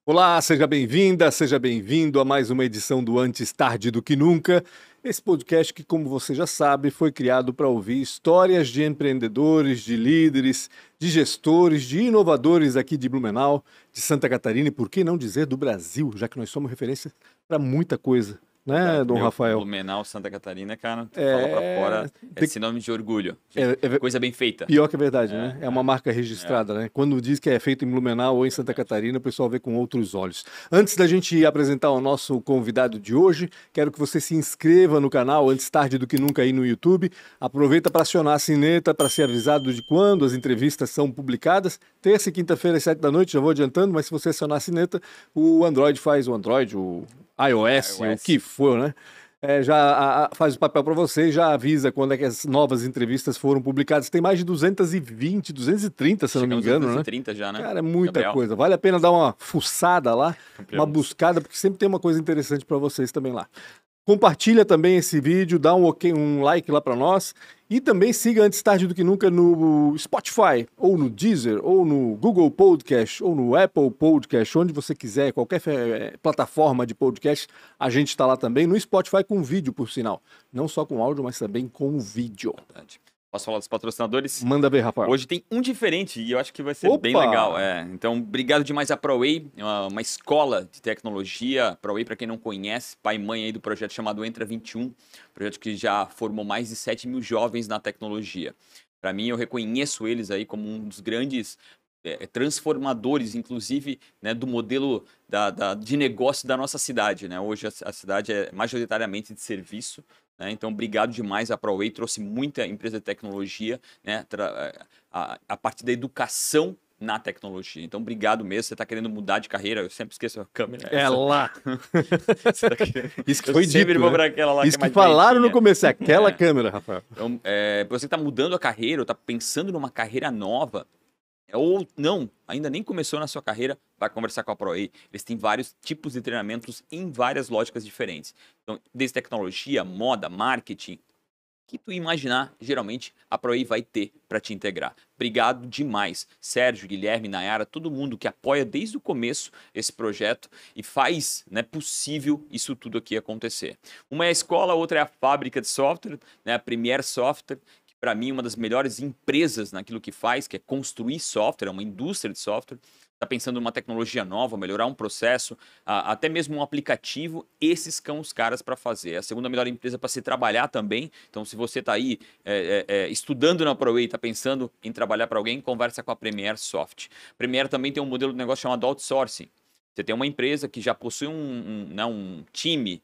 Olá, seja bem-vinda, seja bem-vindo a mais uma edição do Antes Tarde do que Nunca. Esse podcast que, como você já sabe, foi criado para ouvir histórias de empreendedores, de líderes, de gestores, de inovadores aqui de Blumenau, de Santa Catarina e, por que não dizer, do Brasil, já que nós somos referência para muita coisa, né, Verdade, Dom meu, Rafael? Blumenau, Santa Catarina, cara, tu fala pra É... fora, é sinônimo de orgulho, coisa bem feita. Pior que é verdade, É, né? É uma marca é. registrada, né? Quando diz que é feito em Blumenau ou em Santa Verdade. Catarina, o pessoal vê com outros olhos. Antes da gente apresentar o nosso convidado de hoje, quero que você se inscreva no canal Antes Tarde do que Nunca aí no YouTube. Aproveita para acionar a sineta para ser avisado de quando as entrevistas são publicadas. Terça e quinta-feira às 7 da noite, já vou adiantando, mas se você acionar a sineta, o Android faz o Android, o iOS, o que iOS. for, né? Faz o papel para você e já avisa quando é que as novas entrevistas foram publicadas. Tem mais de 220, 230, se eu não me Chegamos a engano, né? 230 já, né? Cara, é muita Gabriel. coisa. Vale a pena dar uma fuçada lá, uma Campeões. buscada, porque sempre tem uma coisa interessante para vocês também lá. Compartilha também esse vídeo, dá um like lá para nós e também siga Antes Tarde do que Nunca no Spotify, ou no Deezer, ou no Google Podcast, ou no Apple Podcast, onde você quiser, qualquer plataforma de podcast, a gente está lá também. No Spotify com vídeo, por sinal. Não só com áudio, mas também com vídeo. Verdade. Posso falar dos patrocinadores? Manda ver, Rafael. Hoje tem um diferente e eu acho que vai ser bem legal. Então, obrigado demais à ProWay, uma escola de tecnologia. ProWay, para quem não conhece, pai e mãe aí do projeto chamado Entra 21, projeto que já formou mais de 7 mil jovens na tecnologia. Para mim, eu reconheço eles aí como um dos grandes transformadores, inclusive, né, do modelo de negócio da nossa cidade, né? Hoje a cidade é majoritariamente de serviço, né? Então, obrigado demais à ProWay, trouxe muita empresa de tecnologia, né, a partir da educação na tecnologia. Então, obrigado mesmo. Você está querendo mudar de carreira, eu sempre esqueço a câmera. É lá. Você tá querendo... Isso que foi eu sempre dito, vou né? para aquela lá Isso que é que mais falaram no bonitinha. começo, é aquela câmera, Rafael. Então, você está mudando a carreira, ou está pensando numa carreira nova, ou não, ainda nem começou na sua carreira, vai conversar com a ProWay. Eles têm vários tipos de treinamentos em várias lógicas diferentes. Então, desde tecnologia, moda, marketing, que tu imaginar, geralmente a ProWay vai ter para te integrar. Obrigado demais, Sérgio, Guilherme, Nayara, todo mundo que apoia desde o começo esse projeto e faz, né, possível isso tudo aqui acontecer. Uma é a escola, a outra é a fábrica de software, né, a Premier Software, para mim, uma das melhores empresas naquilo que faz, que é construir software, é uma indústria de software. Está pensando em uma tecnologia nova, melhorar um processo, até mesmo um aplicativo, esses são os caras para fazer. É a segunda melhor empresa para se trabalhar também. Então, se você está aí estudando na ProWay, está pensando em trabalhar para alguém, conversa com a Premier Soft. Premier também tem um modelo de negócio chamado outsourcing. Você tem uma empresa que já possui um time,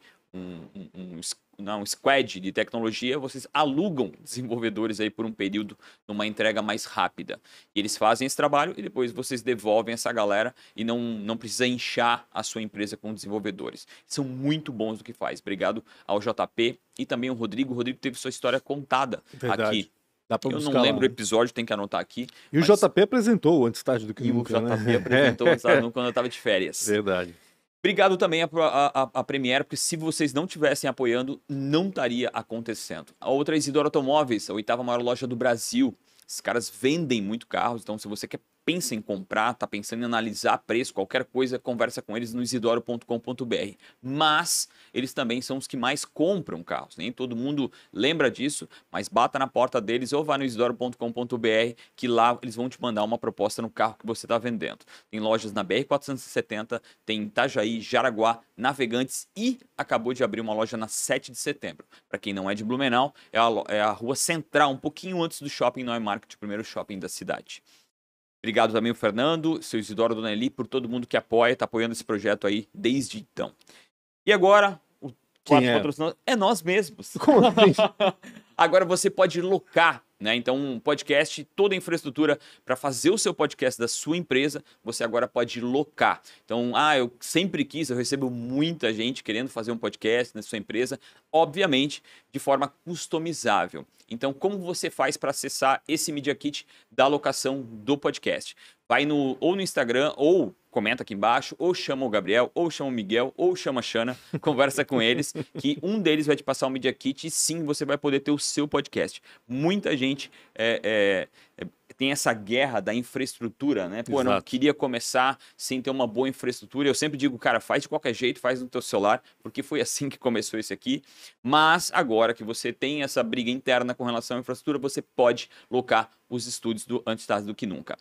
um squad de tecnologia, vocês alugam desenvolvedores aí por um período numa entrega mais rápida. E eles fazem esse trabalho e depois vocês devolvem essa galera e não precisa inchar a sua empresa com desenvolvedores. São muito bons no que faz. Obrigado ao JP e também ao Rodrigo. O Rodrigo teve sua história contada aqui. Dá pra Eu buscar não lembro o lá. episódio, tem que anotar aqui. E o JP apresentou Antes Tarde do que E o Nunca, JP né? apresentou quando eu estava de férias. Verdade. Obrigado também à Premier, porque se vocês não estivessem apoiando, não estaria acontecendo. A outra é Isidoro Automóveis, a 8ª maior loja do Brasil. Esses caras vendem muito carros, então se você pensa em comprar, está pensando em analisar preço, qualquer coisa, conversa com eles no isidoro.com.br. Mas eles também são os que mais compram carros. Nem todo mundo lembra disso, mas bata na porta deles ou vá no isidoro.com.br que lá eles vão te mandar uma proposta no carro que você está vendendo. Tem lojas na BR-470, tem em Itajaí, Jaraguá, Navegantes e acabou de abrir uma loja na 7 de setembro. Para quem não é de Blumenau, é a rua central, um pouquinho antes do Shopping Neue Market, o primeiro shopping da cidade. Obrigado também ao Fernando, seu Isidoro, Dona Eli, por todo mundo que apoia, está apoiando esse projeto aí desde então. E agora, o quarto patrocinador é nós mesmos. Como assim? Agora você pode locar, né? Então, um podcast, toda a infraestrutura para fazer o seu podcast da sua empresa, você agora pode locar. Então, eu sempre quis, eu recebo muita gente querendo fazer um podcast na sua empresa, obviamente, de forma customizável. Então, como você faz para acessar esse Media Kit da locação do podcast? Vai ou no Instagram, ou comenta aqui embaixo, ou chama o Gabriel, ou chama o Miguel, ou chama a Xana, conversa com eles, que um deles vai te passar o Media Kit e sim, você vai poder ter o seu podcast. Muita gente tem essa guerra da infraestrutura, né? Pô, eu não Exato. queria começar sem ter uma boa infraestrutura. Eu sempre digo, cara, faz de qualquer jeito, faz no teu celular, porque foi assim que começou esse aqui. Mas agora que você tem essa briga interna com relação à infraestrutura, você pode locar os estúdios do Antes Tarde do Que Nunca.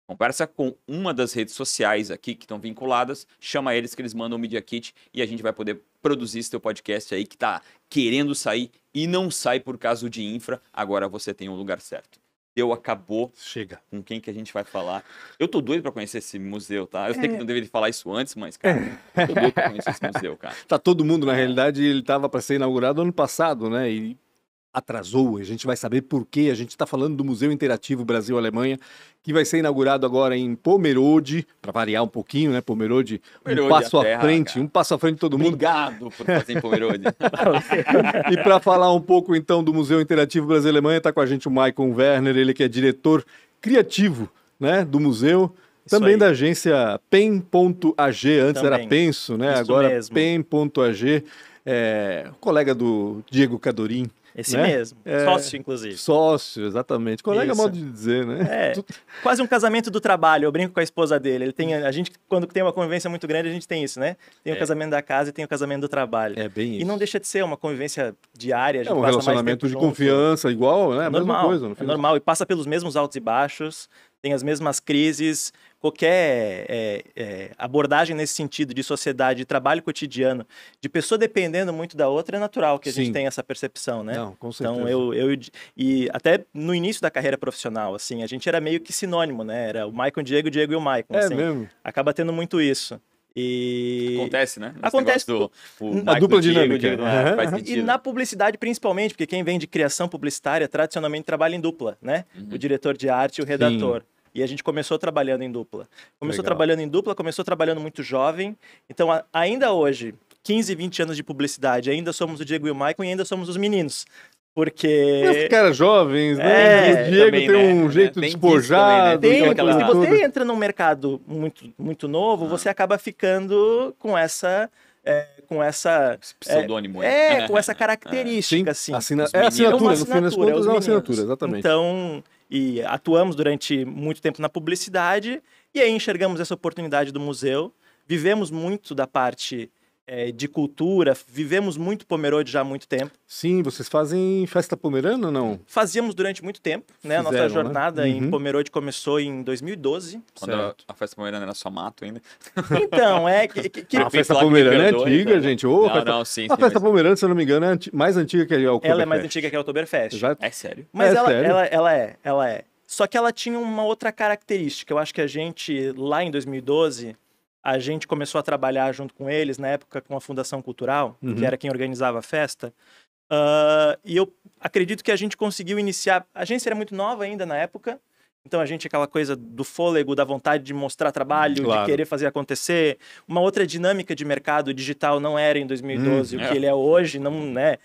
Conversa com uma das redes sociais aqui que estão vinculadas, chama eles que eles mandam o Media Kit e a gente vai poder produzir esse teu podcast aí que tá querendo sair e não sai por causa de infra. Agora você tem o lugar certo. Acabou. Chega. Com quem que a gente vai falar? Eu tô doido pra conhecer esse museu, tá? Eu sei que não deveria falar isso antes, mas, cara, tô doido pra conhecer esse museu, cara. Tá todo mundo, na realidade, ele tava para ser inaugurado ano passado, né? E atrasou. A gente vai saber por quê. A gente está falando do Museu Interativo Brasil-Alemanha, que vai ser inaugurado agora em Pomerode, para variar um pouquinho, né? Pomerode, um passo à frente, cara. Um passo à frente de todo mundo. Obrigado por fazer em Pomerode. E para falar um pouco, então, do Museu Interativo Brasil-Alemanha, está com a gente o Maicon Werner, ele que é diretor criativo, né, do museu. Também da agência PEN.ag, antes também era Penso, né? Isso agora PEN.ag, colega do Diego Cadorim. Esse mesmo, sócio, inclusive. Sócio, exatamente. Colega é modo de dizer, né? Quase um casamento do trabalho, eu brinco com a esposa dele. A gente, quando tem uma convivência muito grande, a gente tem isso, né? Tem o casamento da casa e tem o casamento do trabalho. É bem isso. E não deixa de ser uma convivência diária. A gente um relacionamento de confiança igual, né? Normal, mesma coisa. É normal, e passa pelos mesmos altos e baixos, tem as mesmas crises. Qualquer abordagem nesse sentido de sociedade, de trabalho cotidiano, de pessoa dependendo muito da outra, é natural que a gente tenha essa percepção, né? Não, com certeza. Então, e até no início da carreira profissional, assim, a gente era meio que sinônimo, né? Era o Maicon, Diego e o Maicon. É assim, mesmo? Acaba tendo muito isso. E... Acontece, né? Acontece. A dupla dinâmica. Faz sentido. E na publicidade, principalmente, porque quem vem de criação publicitária, tradicionalmente trabalha em dupla, né? O diretor de arte e o redator. Sim. E a gente começou trabalhando em dupla. Começou trabalhando muito jovem. Então, ainda hoje, 15, 20 anos de publicidade, ainda somos o Diego e o Maicon e ainda somos os meninos. Porque... Os caras jovens, né? O Diego também, tem um jeito despojado. Se você entra num mercado muito, muito novo, você acaba ficando com essa... pseudônimo. Com essa característica, sim, assim. Assinatura, no fim das contas é uma assinatura, exatamente. Então, e atuamos durante muito tempo na publicidade, e aí enxergamos essa oportunidade do museu, vivemos muito da parte de cultura, vivemos muito Pomerode já há muito tempo. Sim, vocês fazem festa pomerana ou não? Fazíamos durante muito tempo, né? A nossa jornada em Pomerode começou em 2012. Quando a festa pomerana era só mato ainda. Então, a festa pomerana é antiga, gente. A festa pomerana, se eu não me engano, é mais antiga que a Oktoberfest. Ela é mais antiga que a Oktoberfest. É sério? Mas ela é. Só que ela tinha uma outra característica. Eu acho que a gente, lá em 2012... A gente começou a trabalhar junto com eles, na época com a Fundação Cultural, que era quem organizava a festa. E eu acredito que a gente conseguiu iniciar... A agência era muito nova ainda na época, então a gente aquela coisa do fôlego, da vontade de mostrar trabalho, de querer fazer acontecer. Uma outra dinâmica de mercado digital não era em 2012 o que ele é hoje, não, né?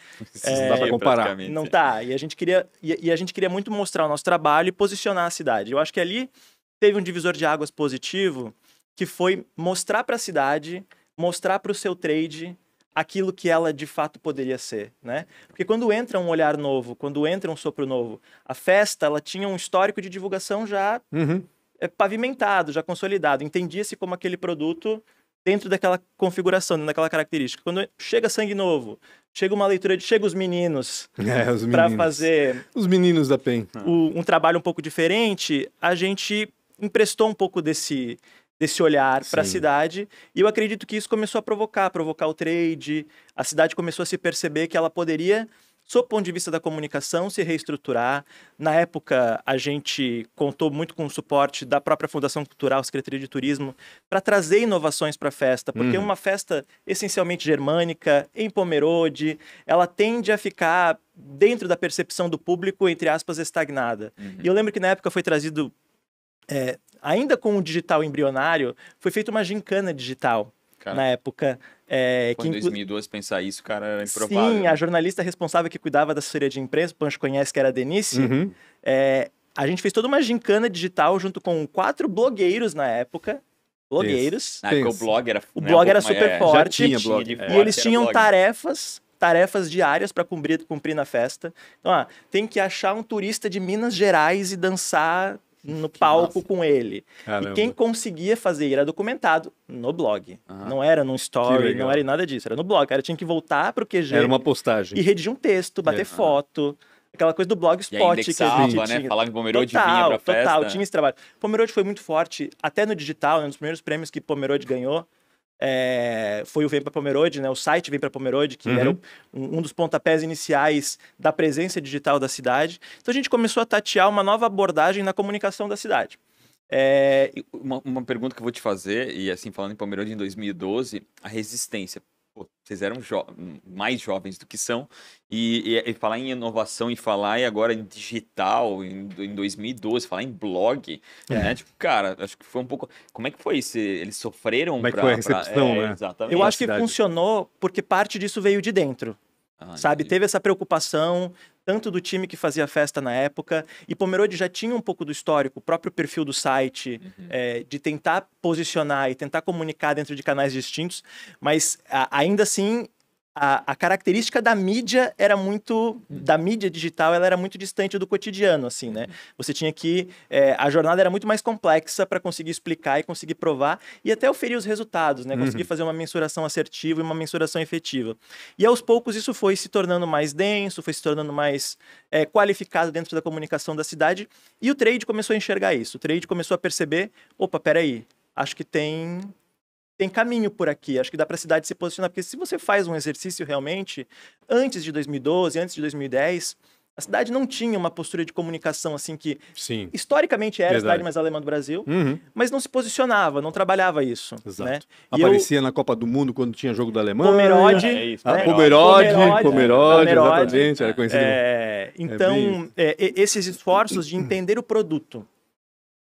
Não dá para comparar. Não tá. E a gente queria muito mostrar o nosso trabalho e posicionar a cidade. Eu acho que ali teve um divisor de águas positivo, que foi mostrar para a cidade, mostrar para o seu trade aquilo que ela de fato poderia ser, né? Porque quando entra um olhar novo, quando entra um sopro novo, a festa ela tinha um histórico de divulgação já pavimentado, já consolidado, entendia-se como aquele produto dentro daquela configuração, daquela característica. Quando chega sangue novo, chega uma leitura chega os meninos para fazer os meninos da PEN um trabalho um pouco diferente, a gente emprestou um pouco desse olhar para a cidade, e eu acredito que isso começou a provocar o trade, a cidade começou a se perceber que ela poderia, sob o ponto de vista da comunicação, se reestruturar. Na época, a gente contou muito com o suporte da própria Fundação Cultural, Secretaria de Turismo, para trazer inovações para a festa, porque uma festa essencialmente germânica, em Pomerode, ela tende a ficar dentro da percepção do público, entre aspas, estagnada. E eu lembro que na época foi trazido... ainda com o digital embrionário, foi feita uma gincana digital, cara, na época. Em 2012 pensar isso, cara, era improvável. Sim, a jornalista responsável que cuidava da assessoria de imprensa, o Pancho conhece, que era a Denise, a gente fez toda uma gincana digital junto com 4 blogueiros na época. Blogueiros. Na época o blog era... O blog era super forte. Já tinha blog. E eles tinham tarefas diárias para cumprir na festa. Então, tem que achar um turista de Minas Gerais e dançar no palco massa. com ele. Caramba. E quem conseguia fazer era documentado no blog. Aham. Não era num Que story, legal. não era nada disso. Era no blog. O cara tinha que voltar pro QG Era uma postagem. e redigir um texto, bater foto. Aquela coisa do E aí blogspot que a indexava, gente né? tinha. Falava que Pomerode vinha pra festa. Total, tinha esse trabalho. Pomerode foi muito forte, até no digital, né, um dos primeiros prêmios que Pomerode ganhou. Foi o Vem para Pomerode, né? O site Vem para Pomerode, que era um dos pontapés iniciais da presença digital da cidade. Então a gente começou a tatear uma nova abordagem na comunicação da cidade. E uma pergunta que eu vou te fazer, e assim, falando em Pomerode em 2012, a resistência. Pô, vocês eram mais jovens do que são, e falar em inovação e falar e agora em digital, em 2012, falar em blog, né? Tipo, cara, acho que foi um pouco... Como é que foi isso? Eles sofreram Como é que foi a recepção, né? Exatamente. Eu acho que cidade. funcionou porque parte disso veio de dentro. Sabe, entendi. teve essa preocupação, tanto do time que fazia a festa na época, e Pomerode já tinha um pouco do histórico, o próprio perfil do site, de tentar posicionar e tentar comunicar dentro de canais distintos, mas ainda assim, a característica da mídia era muito, da mídia digital, ela era muito distante do cotidiano, assim, né? Você tinha que, a jornada era muito mais complexa para conseguir explicar e conseguir provar, e até oferir os resultados, né? Conseguir fazer uma mensuração assertiva e uma mensuração efetiva. E aos poucos isso foi se tornando mais denso, foi se tornando mais qualificado dentro da comunicação da cidade, e o trade começou a enxergar isso. O trade começou a perceber, opa, peraí, acho que tem caminho por aqui, acho que dá para a cidade se posicionar, porque se você faz um exercício realmente, antes de 2012, antes de 2010, a cidade não tinha uma postura de comunicação assim que, Sim. historicamente era a Verdade. cidade mais alemã do Brasil, Uhum. mas não se posicionava, não trabalhava isso. Exato. Né? E Aparecia na Copa do Mundo quando tinha jogo da Alemanha. Pomerode, É isso, Ah, né? Pomerode, Pomerode, exatamente, era conhecido. Então, esses esforços de entender o produto,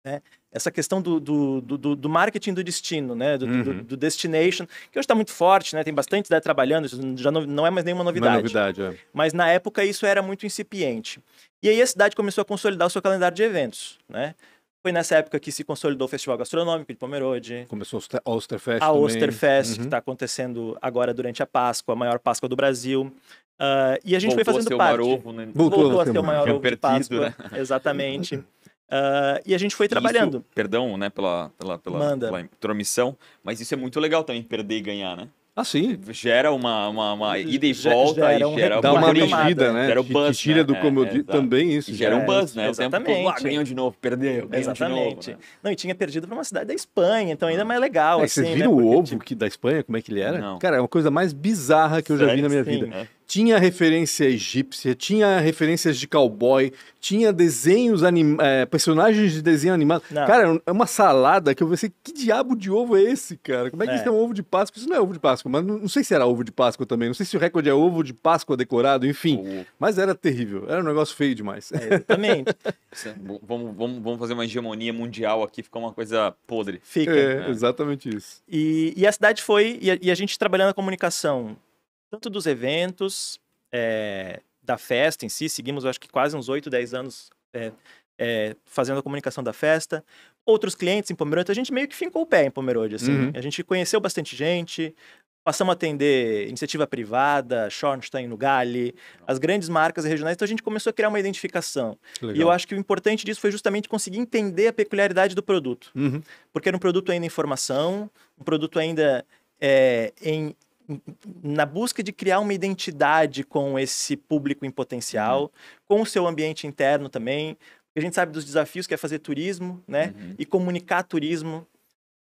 né? Essa questão do marketing do destino, né? do destination, que hoje está muito forte, né? Tem bastante cidade trabalhando, isso já não é mais nenhuma novidade. Não é novidade, Mas na época isso era muito incipiente. E aí a cidade começou a consolidar o seu calendário de eventos, né? Foi nessa época que se consolidou o Festival Gastronômico de Pomerode. Começou a Osterfest A também. Osterfest, que está acontecendo agora durante a Páscoa, a maior Páscoa do Brasil. E a gente foi fazendo parte. Voltou a ser o maior ovo de Páscoa. Né? Exatamente. E a gente foi trabalhando. Isso, perdão, né, pela intromissão, mas isso é muito legal também, perder e ganhar, né? Ah, sim. Gera uma ida e volta, dá uma mexida, né? Gera o buzz, tira do comodismo, exato. também isso. E gera um buzz, né? Exatamente. O tempo todo, ganhou de novo, perdeu, ganhou Exatamente. de novo. Né? Não, e tinha perdido para uma cidade da Espanha, então ainda é mais legal, assim, vocês viram né? o ovo da Espanha, como é que ele era? Não. Cara, é uma coisa mais bizarra que eu já vi na minha vida. Tinha referência egípcia, tinha referências de cowboy, tinha desenhos, personagens de desenho animado. Não. Cara, é uma salada que eu pensei, que diabo de ovo é esse, cara? Como é que isso é um ovo de Páscoa? Isso não é ovo de Páscoa, mas não sei se era ovo de Páscoa também. Não sei se o recorde é ovo de Páscoa decorado, enfim. Mas era terrível, era um negócio feio demais. Exatamente. Vamos fazer uma hegemonia mundial aqui, ficar uma coisa podre. Fica. Exatamente isso. E a cidade foi, e a gente trabalhando a comunicação, tanto dos eventos, da festa em si, seguimos acho que quase uns 8, 10 anos fazendo a comunicação da festa, outros clientes em Pomerode, a gente meio que fincou o pé em Pomerode, assim, a gente conheceu bastante gente, passamos a atender iniciativa privada, Schornstein, Nugali, as grandes marcas regionais, então a gente começou a criar uma identificação. Legal. E eu acho que o importante disso foi justamente conseguir entender a peculiaridade do produto, porque era um produto ainda em formação, um produto ainda na busca de criar uma identidade com esse público em potencial, com o seu ambiente interno também. A gente sabe dos desafios que é fazer turismo, né? E comunicar turismo,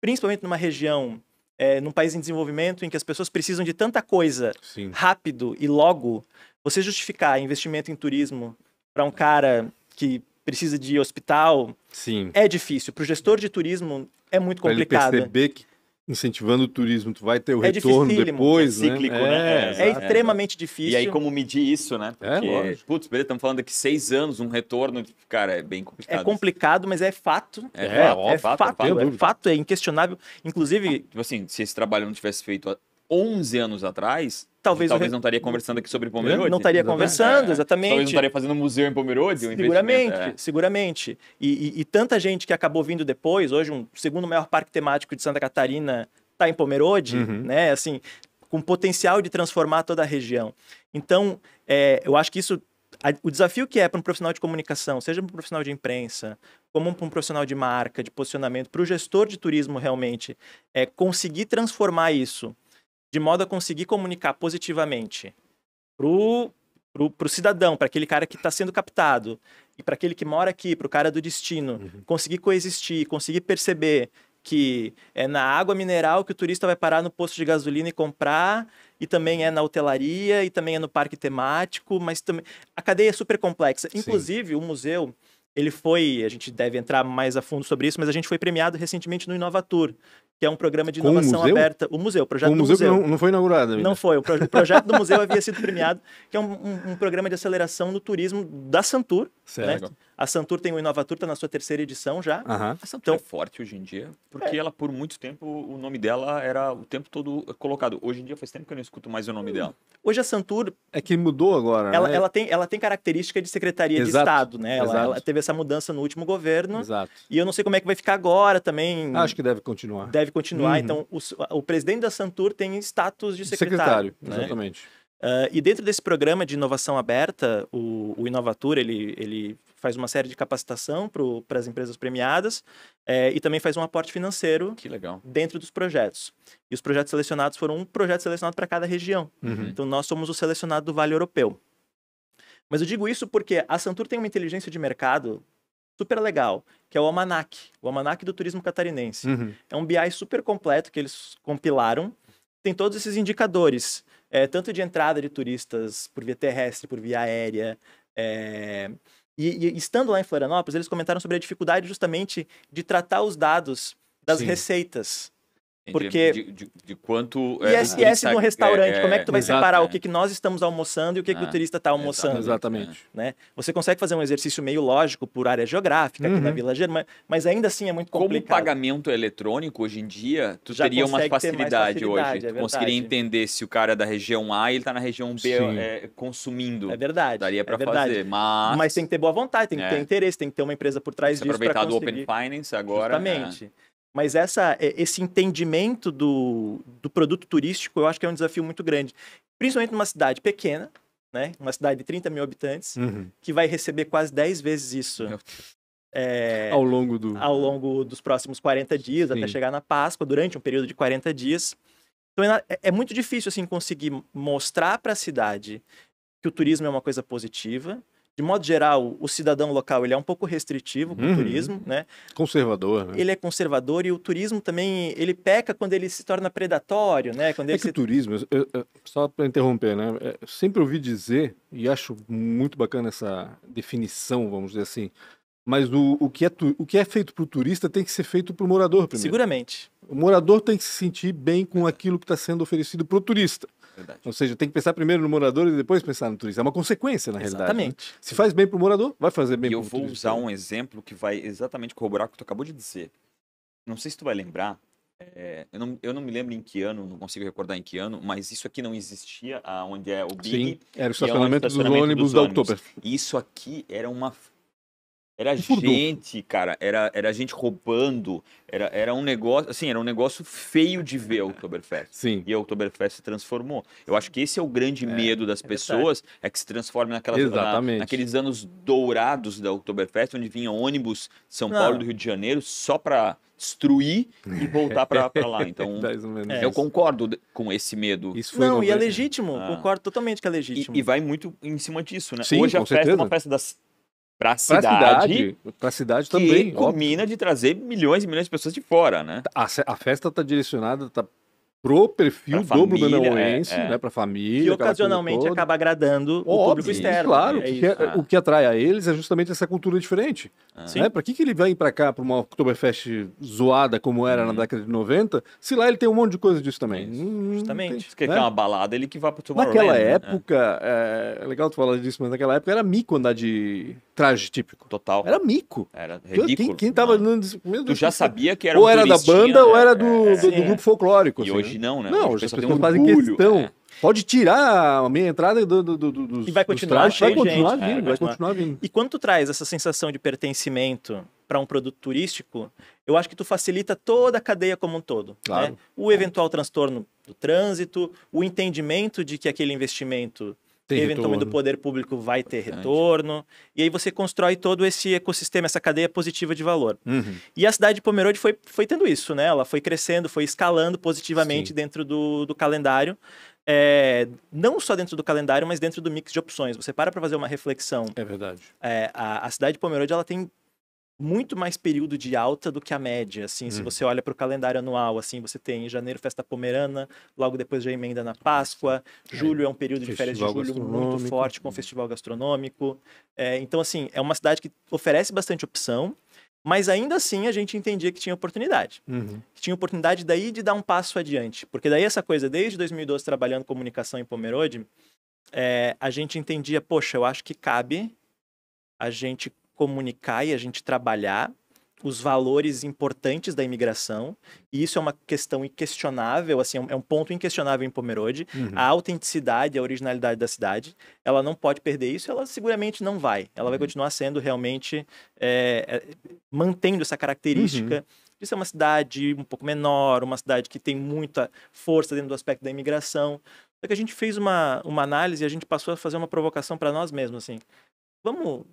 principalmente numa região, num país em desenvolvimento, em que as pessoas precisam de tanta coisa rápido e logo. Você justificar investimento em turismo para um cara que precisa de hospital é difícil. Para o gestor de turismo é muito complicado. Ele perceber que incentivando o turismo, tu vai ter o retorno depois, né? Cíclico, né? É extremamente difícil. E aí, como medir isso, né? Porque, putz, beleza, estamos falando daqui 6 anos, um retorno, cara, é bem complicado. É complicado, mas é fato. É fato, é inquestionável. Inclusive... Tipo assim, se esse trabalho não tivesse feito há 11 anos atrás, talvez não estaria conversando aqui sobre Pomerode. Não estaria conversando, exatamente. Talvez não estaria fazendo um museu em Pomerode. Seguramente. E tanta gente que acabou vindo depois, hoje o segundo maior parque temático de Santa Catarina está em Pomerode, né? Assim, com potencial de transformar toda a região. Então, eu acho que isso O desafio que é para um profissional de comunicação, seja para um profissional de imprensa, como para um profissional de marca, de posicionamento, para o gestor de turismo realmente, é conseguir transformar isso de modo a conseguir comunicar positivamente pro cidadão, para aquele cara que está sendo captado, e para aquele que mora aqui, para o cara do destino, conseguir coexistir, conseguir perceber que é na água mineral que o turista vai parar no posto de gasolina e comprar, e também é na hotelaria, e também é no parque temático, mas também a cadeia é super complexa. Inclusive, o museu, ele foi, a gente deve entrar mais a fundo sobre isso, mas a gente foi premiado recentemente no Inovatur, que é um programa de inovação aberta. O museu, o projeto do museu. O museu não foi inaugurado ainda. Não foi. O projeto do museu havia sido premiado, que é um programa de aceleração no turismo da Santur. Né? A Santur tem o Inovatur, está na sua 3ª edição já. A Santur é forte hoje em dia, porque ela, por muito tempo, o nome dela era o tempo todo colocado. Hoje em dia, faz tempo que eu não escuto mais o nome dela. Hoje a Santur... É que mudou agora, ela, né? ela tem característica de Secretaria de Estado, né? Ela teve essa mudança no último governo. Exato. E eu não sei como é que vai ficar agora também. Acho que deve continuar. Deve continuar. Então, o presidente da Santur tem status de secretário. Né? Exatamente. E dentro desse programa de inovação aberta, o Inovatur, ele faz uma série de capacitação para as empresas premiadas e também faz um aporte financeiro dentro dos projetos. E os projetos selecionados foram um projeto selecionado para cada região. Então, nós somos o selecionado do Vale Europeu. Mas eu digo isso porque a Santur tem uma inteligência de mercado super legal, que é o Almanac do Turismo Catarinense. É um BI super completo que eles compilaram, tem todos esses indicadores, tanto de entrada de turistas por via terrestre, por via aérea. E estando lá em Florianópolis, eles comentaram sobre a dificuldade justamente de tratar os dados das receitas. Porque de quanto ISS no restaurante, como é que tu vai separar o que nós estamos almoçando e o que o turista está almoçando? Exatamente. Né? Você consegue fazer um exercício meio lógico por área geográfica aqui na Vila Germã, mas ainda assim é muito complicado. Como pagamento eletrônico hoje em dia, tu teria uma facilidade hoje. Tu conseguiria entender se o cara é da região A e ele está na região B consumindo. É verdade. Daria para fazer, mas tem que ter boa vontade, tem que ter interesse, tem que ter uma empresa por trás disso. Aproveitar do Open Finance agora. Justamente. Mas esse entendimento do produto turístico, eu acho que é um desafio muito grande. Principalmente numa cidade pequena, né? Uma cidade de 30 mil habitantes, que vai receber quase 10 vezes isso ao longo dos próximos 40 dias, até chegar na Páscoa, durante um período de 40 dias. Então é muito difícil assim, conseguir mostrar para a cidade que o turismo é uma coisa positiva. De modo geral, o cidadão local ele é um pouco restritivo com o turismo, né? Conservador, né? Ele é conservador e o turismo também, ele peca quando ele se torna predatório, né? Quando que o turismo, só para interromper, né? Sempre ouvi dizer, e acho muito bacana essa definição, vamos dizer assim, mas o que é feito para o turista tem que ser feito para o morador primeiro. Seguramente. O morador tem que se sentir bem com aquilo que está sendo oferecido para o turista. Verdade. Ou seja, tem que pensar primeiro no morador e depois pensar no turista. É uma consequência, na realidade. Exatamente. Né? Se faz bem para o morador, vai fazer bem para o turista. E eu vou usar um exemplo que vai exatamente corroborar o que tu acabou de dizer. Não sei se tu vai lembrar, eu não me lembro em que ano, não consigo recordar em que ano, mas isso aqui não existia onde é o Big. Sim, era o estacionamento dos ônibus da Oktober. Isso aqui era Era gente, cara, era gente roubando, era um negócio, assim, era um negócio feio de ver a Oktoberfest. Sim. E a Oktoberfest se transformou. Eu acho que esse é o grande medo das pessoas, que se transforme naqueles anos dourados da Oktoberfest, onde vinha ônibus de São Paulo e do Rio de Janeiro só para destruir e voltar para lá. Então, eu concordo com esse medo. Isso foi e é legítimo, concordo totalmente que é legítimo. E vai muito em cima disso, né? Sim, hoje a festa é uma festa para a cidade também. Que combina de trazer milhões e milhões de pessoas de fora, né? A festa está direcionada pro perfil do blumenauense, né, para família. Que ocasionalmente acaba agradando o público externo. Claro, o que atrai a eles é justamente essa cultura diferente. Né? Para que ele vai para cá, para uma Oktoberfest zoada como era na década de 90, se lá ele tem um monte de coisa disso também. Justamente. Se quer uma balada, ele que vai pro Tomorrowland. Naquela época, é legal tu falar disso, mas naquela época era mico andar de traje típico. Total. Era mico. Era ridículo. Quem tava... Tu já sabia que era ou era da banda ou era do grupo folclórico. E hoje não, né? Não, as pessoas fazem questão. Pode tirar a meia entrada dos e vai continuar trajes, vai continuar vindo. E quando tu traz essa sensação de pertencimento para um produto turístico, eu acho que tu facilita toda a cadeia como um todo. Claro. Né? O eventual transtorno do trânsito, o entendimento de que aquele investimento Tem eventualmente retorno. do poder público vai ter Importante. retorno, e aí você constrói todo esse ecossistema, essa cadeia positiva de valor. Uhum. E a cidade de Pomerode foi tendo isso, né? Ela foi crescendo, foi escalando positivamente Sim. dentro do calendário. Não só dentro do calendário, mas dentro do mix de opções. Você para fazer uma reflexão. É verdade. A cidade de Pomerode, ela tem muito mais período de alta do que a média, assim, se você olha para o calendário anual, assim, você tem em janeiro festa pomerana, logo depois já emenda na Páscoa, julho é um período de férias de Festival julho muito gastronômico. forte com festival gastronômico, então assim, é uma cidade que oferece bastante opção, mas ainda assim a gente entendia que tinha oportunidade. Uhum. Que tinha oportunidade daí de dar um passo adiante, porque daí essa coisa, desde 2012 trabalhando comunicação em Pomerode, a gente entendia, poxa, eu acho que cabe a gente comunicar e a gente trabalhar os valores importantes da imigração, e isso é uma questão inquestionável, assim, é um ponto inquestionável em Pomerode, a autenticidade, a originalidade da cidade, ela não pode perder isso, ela seguramente não vai, ela vai continuar sendo realmente, mantendo essa característica de ser uma cidade um pouco menor, uma cidade que tem muita força dentro do aspecto da imigração, só que a gente fez uma análise e a gente passou a fazer uma provocação para nós mesmos, assim, vamos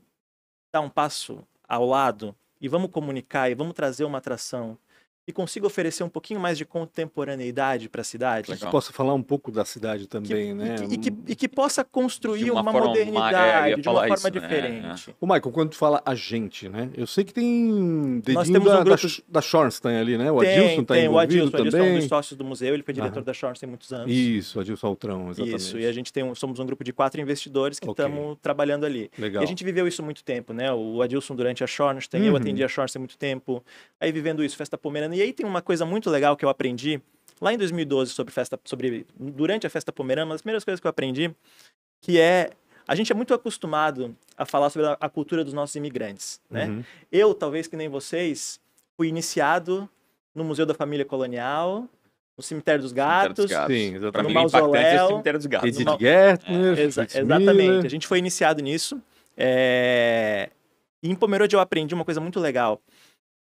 dar um passo ao lado e vamos comunicar e vamos trazer uma atração que consiga oferecer um pouquinho mais de contemporaneidade para a cidade. Legal. Que possa falar um pouco da cidade também, né? E que possa construir De uma uma forma modernidade, ia de uma falar forma isso, né? diferente. Ô, Michael, quando tu fala a gente, né? Eu sei que tem Nós dedinho temos um da, grupo... da Schornstein ali, né? O Adilson tá tem o envolvido Adilson é um também. dos sócios do museu, ele foi diretor da Schornstein há muitos anos. Isso, Adilson Altrão, exatamente. Isso, e a gente somos um grupo de 4 investidores que Ok. estamos trabalhando ali. Legal. E a gente viveu isso há muito tempo, né? O Adilson durante a Schornstein, eu atendi a Schornstein há muito tempo, aí vivendo isso, festa pomerana. E aí tem uma coisa muito legal que eu aprendi lá em 2012 durante a festa pomerana, uma das primeiras coisas que eu aprendi, que a gente é muito acostumado a falar sobre a cultura dos nossos imigrantes, né? Eu, talvez que nem vocês, fui iniciado no Museu da Família Colonial, no Cemitério dos Gatos. Sim, Pra exatamente. mim, No o impactante é o mausoléu, cemitério dos gatos. Edith Gertner, Fritz exatamente. Miller. A gente foi iniciado nisso. E em Pomerode eu aprendi uma coisa muito legal,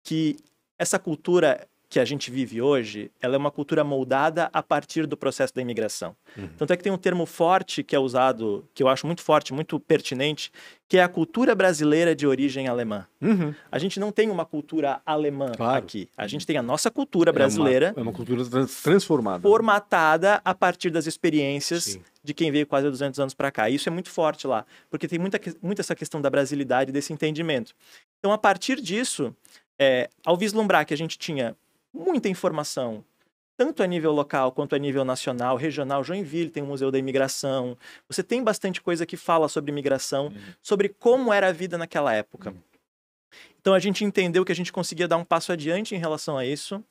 que essa cultura que a gente vive hoje, ela é uma cultura moldada a partir do processo da imigração. Tanto é que tem um termo forte que é usado, que eu acho muito forte, muito pertinente, que é a cultura brasileira de origem alemã. A gente não tem uma cultura alemã aqui. A gente tem a nossa cultura brasileira. É uma cultura transformada. Formatada a partir das experiências de quem veio quase 200 anos para cá. E isso é muito forte lá, porque tem muita essa questão da brasilidade, desse entendimento. Então, a partir disso, ao vislumbrar que a gente tinha muita informação, tanto a nível local quanto a nível nacional, regional, Joinville tem um Museu da Imigração, você tem bastante coisa que fala sobre imigração, sobre como era a vida naquela época. Então, a gente entendeu que a gente conseguia dar um passo adiante em relação a isso,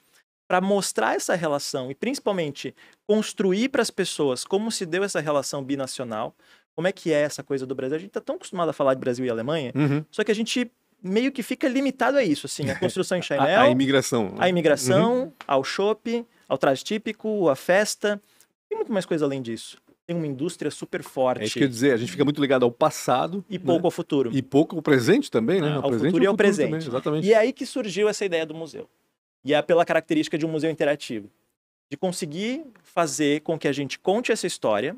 para mostrar essa relação e, principalmente, construir para as pessoas como se deu essa relação binacional, como é que é essa coisa do Brasil. A gente está tão acostumado a falar de Brasil e Alemanha, só que a gente meio que fica limitado a isso, assim, a construção em Chainel, A imigração. a imigração, ao chopp, ao traje típico, à festa, tem muito mais coisa além disso. Tem uma indústria super forte. É isso que eu ia dizer, a gente fica muito ligado ao passado. E pouco ao futuro. E pouco ao presente também, né? Ao presente futuro e ao presente. Também, exatamente. E é aí que surgiu essa ideia do museu. E é pela característica de um museu interativo. De conseguir fazer com que a gente conte essa história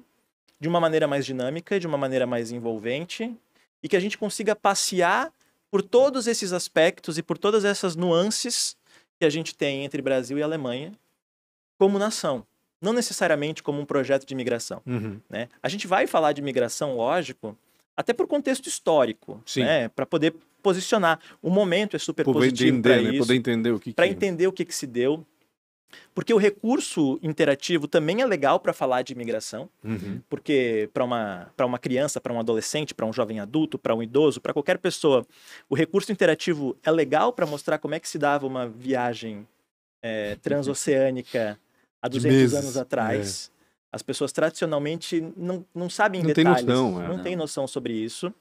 de uma maneira mais dinâmica, de uma maneira mais envolvente, e que a gente consiga passear por todos esses aspectos e por todas essas nuances que a gente tem entre Brasil e Alemanha como nação. Não necessariamente como um projeto de imigração. Né? A gente vai falar de imigração, lógico, até por contexto histórico, né? Para poder posicionar. O momento é super positivo para isso. Poder entender o que para entender o que se deu. Porque o recurso interativo também é legal para falar de imigração, porque para uma criança, para um adolescente, para um jovem adulto, para um idoso, para qualquer pessoa, o recurso interativo é legal para mostrar como é que se dava uma viagem transoceânica há 200 anos atrás. As pessoas tradicionalmente não sabem detalhes, não tem noção sobre isso.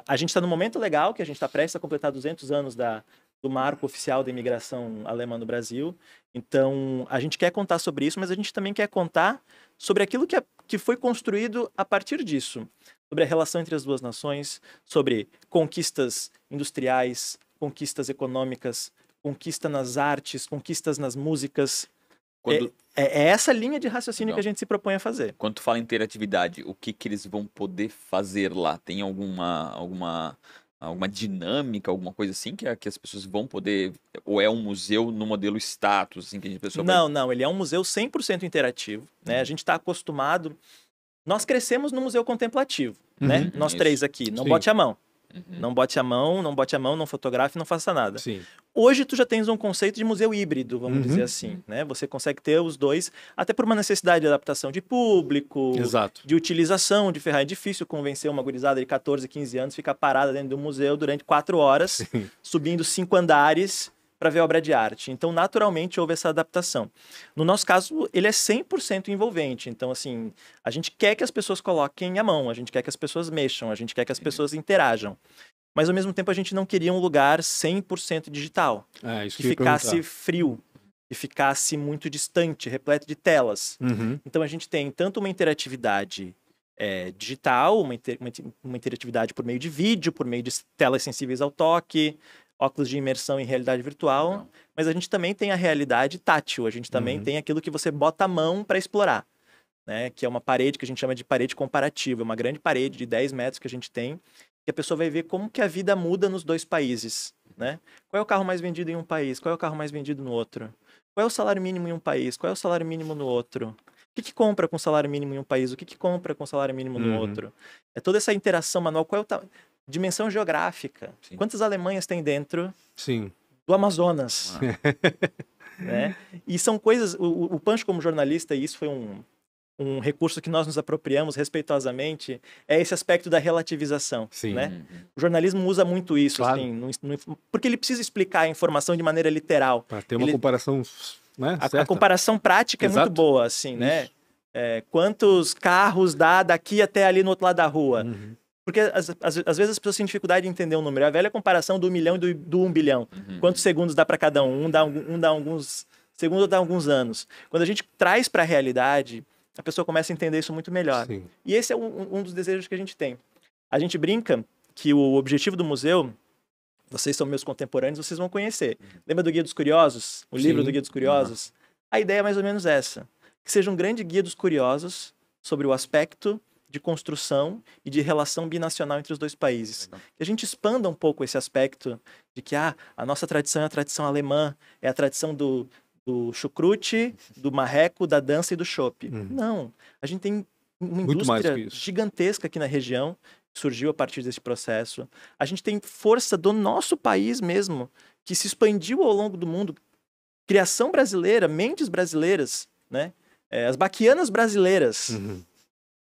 A gente está num momento legal, que a gente está prestes a completar 200 anos do marco oficial da imigração alemã no Brasil. Então, a gente quer contar sobre isso, mas a gente também quer contar sobre aquilo que foi construído a partir disso. Sobre a relação entre as duas nações, sobre conquistas industriais, conquistas econômicas, conquista nas artes, conquistas nas músicas, É essa linha de raciocínio Legal. que a gente se propõe a fazer. Quando tu fala em interatividade, o que eles vão poder fazer lá? Tem alguma dinâmica, alguma coisa assim que as pessoas vão poder... Ou é um museu no modelo status, assim, que a pessoa vai... Não, ele é um museu 100% interativo, né? A gente está acostumado... Nós crescemos no museu contemplativo, né? Nós Isso. três aqui. Não Sim. bote a mão. Uhum. Não bote a mão, não fotografe, não faça nada. Sim. Hoje tu já tens um conceito de museu híbrido, vamos Uhum. dizer assim, né? Você consegue ter os dois, até por uma necessidade de adaptação de público, Exato. de utilização de ferramentas. É difícil convencer uma gurizada de 14, 15 anos a ficar parada dentro do museu durante 4 horas, Sim. subindo 5 andares para ver obra de arte. Então, naturalmente, houve essa adaptação. No nosso caso, ele é 100% envolvente. Então, assim, a gente quer que as pessoas coloquem a mão, a gente quer que as pessoas mexam, a gente quer que as pessoas interajam. Mas, ao mesmo tempo, a gente não queria um lugar 100% digital, Isso que eu ia ficasse perguntar. frio, que ficasse muito distante, repleto de telas. Uhum. Então, a gente tem tanto uma interatividade digital, uma interatividade por meio de vídeo, por meio de telas sensíveis ao toque, óculos de imersão em realidade virtual, Legal. mas a gente também tem a realidade tátil, a gente também tem aquilo que você bota a mão para explorar, né? Que é uma parede que a gente chama de parede comparativa, uma grande parede de 10 metros que a gente tem, que a pessoa vai ver como que a vida muda nos dois países, né? Qual é o carro mais vendido em um país? Qual é o carro mais vendido no outro? Qual é o salário mínimo em um país? Qual é o salário mínimo no outro? O que compra com salário mínimo em um país? O que compra com salário mínimo no outro? É toda essa interação manual. Qual é dimensão geográfica? Sim. Quantas Alemanhas tem dentro Sim. do Amazonas? Né? E são coisas... O Pancho, como jornalista, e isso foi um recurso que nós nos apropriamos respeitosamente, é esse aspecto da relativização, Sim. né? O jornalismo usa muito isso, Claro. assim, porque ele precisa explicar a informação de maneira literal. Para ter uma comparação, né? A certa. comparação prática é Exato. muito boa, assim, né? Isso. Quantos carros dá daqui até ali no outro lado da rua? Uhum. Porque às vezes as pessoas têm dificuldade de entender um número. É a velha comparação do 1 milhão e do 1 bilhão. Quantos segundos dá para cada um? Um dá alguns segundos, outro dá alguns anos. Quando a gente traz para a realidade, a pessoa começa a entender isso muito melhor. Sim. E esse é um dos desejos que a gente tem. A gente brinca que o objetivo do museu, vocês são meus contemporâneos, vocês vão conhecer. Lembra do Guia dos Curiosos? O livro Sim. do Guia dos Curiosos? A ideia é mais ou menos essa. Que seja um grande guia dos curiosos sobre o aspecto de construção e de relação binacional entre os dois países. Legal. Que a gente expanda um pouco esse aspecto de que a nossa tradição é a tradição alemã, é a tradição do chucrute, do marreco, da dança e do chopp. Não, a gente tem uma Muito mais indústria que isso. gigantesca aqui na região, que surgiu a partir desse processo. A gente tem força do nosso país mesmo, que se expandiu ao longo do mundo. Criação brasileira, mentes brasileiras, né? As baquianas brasileiras.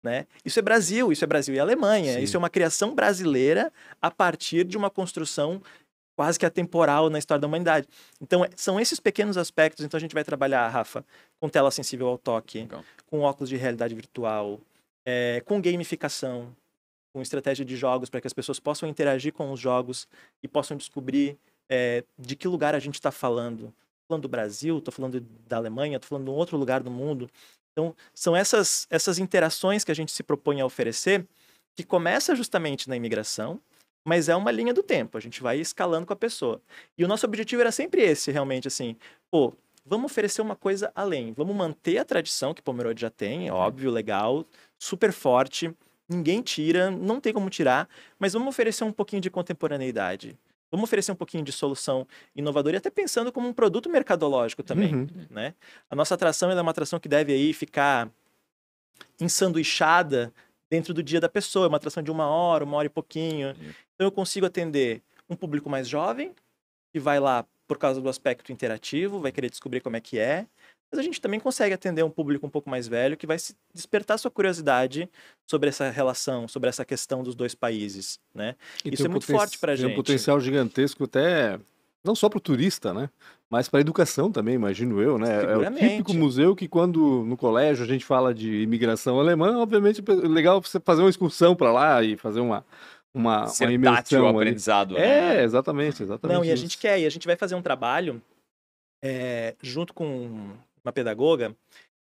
Né? Isso é Brasil e Alemanha. Sim. Isso é uma criação brasileira a partir de uma construção quase que atemporal na história da humanidade. Então, são esses pequenos aspectos. Então, a gente vai trabalhar, Rafa, com tela sensível ao toque, Legal. com óculos de realidade virtual, com gamificação, com estratégia de jogos para que as pessoas possam interagir com os jogos e possam descobrir de que lugar a gente está falando. Estou falando do Brasil, estou falando da Alemanha, estou falando de um outro lugar do mundo. Então, são essas interações que a gente se propõe a oferecer, que começa justamente na imigração, mas é uma linha do tempo, a gente vai escalando com a pessoa. E o nosso objetivo era sempre esse, realmente, assim, vamos oferecer uma coisa além, vamos manter a tradição que Pomerode já tem, é óbvio, legal, super forte, ninguém tira, não tem como tirar, mas vamos oferecer um pouquinho de contemporaneidade. Vamos oferecer um pouquinho de solução inovadora e até pensando como um produto mercadológico também, né? A nossa atração é uma atração que deve aí ficar ensanduichada dentro do dia da pessoa, é uma atração de 1 hora e pouquinho. Então eu consigo atender um público mais jovem, que vai lá por causa do aspecto interativo, vai querer descobrir como é que é, mas a gente também consegue atender um público um pouco mais velho, que vai despertar sua curiosidade sobre essa relação, sobre essa questão dos dois países, né? E Isso tem é muito forte pra Tem um gente. potencial gigantesco até, não só para o turista, né? Mas para a educação também, imagino eu, né? É o Seguramente. típico museu que quando no colégio a gente fala de imigração alemã, obviamente é legal você fazer uma excursão para lá e fazer uma Ser tátil imersão o ali. aprendizado, né? Exatamente Não, e a isso. gente quer, e a gente vai fazer um trabalho junto com uma pedagoga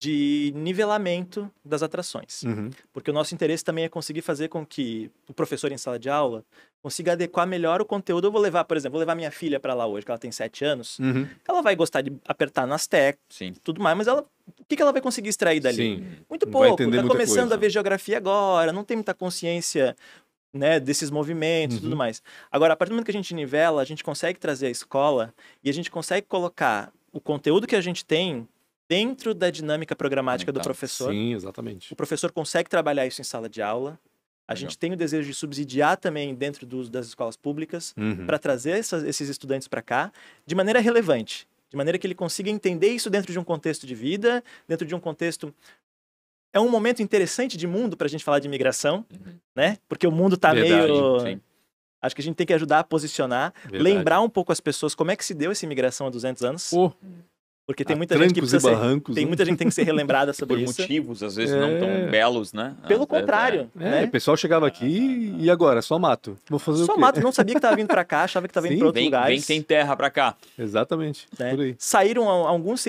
de nivelamento das atrações. Uhum. Porque o nosso interesse também é conseguir fazer com que o professor em sala de aula consiga adequar melhor o conteúdo. Eu vou levar, por exemplo, minha filha para lá hoje, que ela tem 7 anos. Uhum. Ela vai gostar de apertar nas teclas, Sim. tudo mais, mas o que ela vai conseguir extrair dali? Sim. Muito Não vai pouco. entender Tá muita começando coisa. a ver geografia agora, não tem muita consciência, né, desses movimentos e tudo mais. Agora, a partir do momento que a gente nivela, a gente consegue trazer a escola e a gente consegue colocar o conteúdo que a gente tem dentro da dinâmica programática do Então, professor. Sim, exatamente. O professor consegue trabalhar isso em sala de aula. A gente tem o desejo de subsidiar também dentro das escolas públicas Uhum. para trazer esses estudantes para cá de maneira relevante, de maneira que ele consiga entender isso dentro de um contexto de vida, dentro de um contexto... É um momento interessante de mundo para a gente falar de imigração, né? Porque o mundo está Verdade, meio... sim. Acho que a gente tem que ajudar a posicionar, Verdade. lembrar um pouco as pessoas como é que se deu essa imigração há 200 anos. Pô, Porque tem a muita gente que trancos e precisa ser... barrancos, Tem né? muita gente que tem que ser relembrada sobre Por isso. motivos, às vezes, não tão belos, né? Pelo Às vezes, contrário, né? o pessoal chegava aqui e agora? Só mato. Vou fazer Só o quê? mato, não sabia que estava vindo para cá, achava que estava indo Sim. para outros Vem lugares. que tem terra pra cá. Exatamente. Né? Por aí. Saíram alguns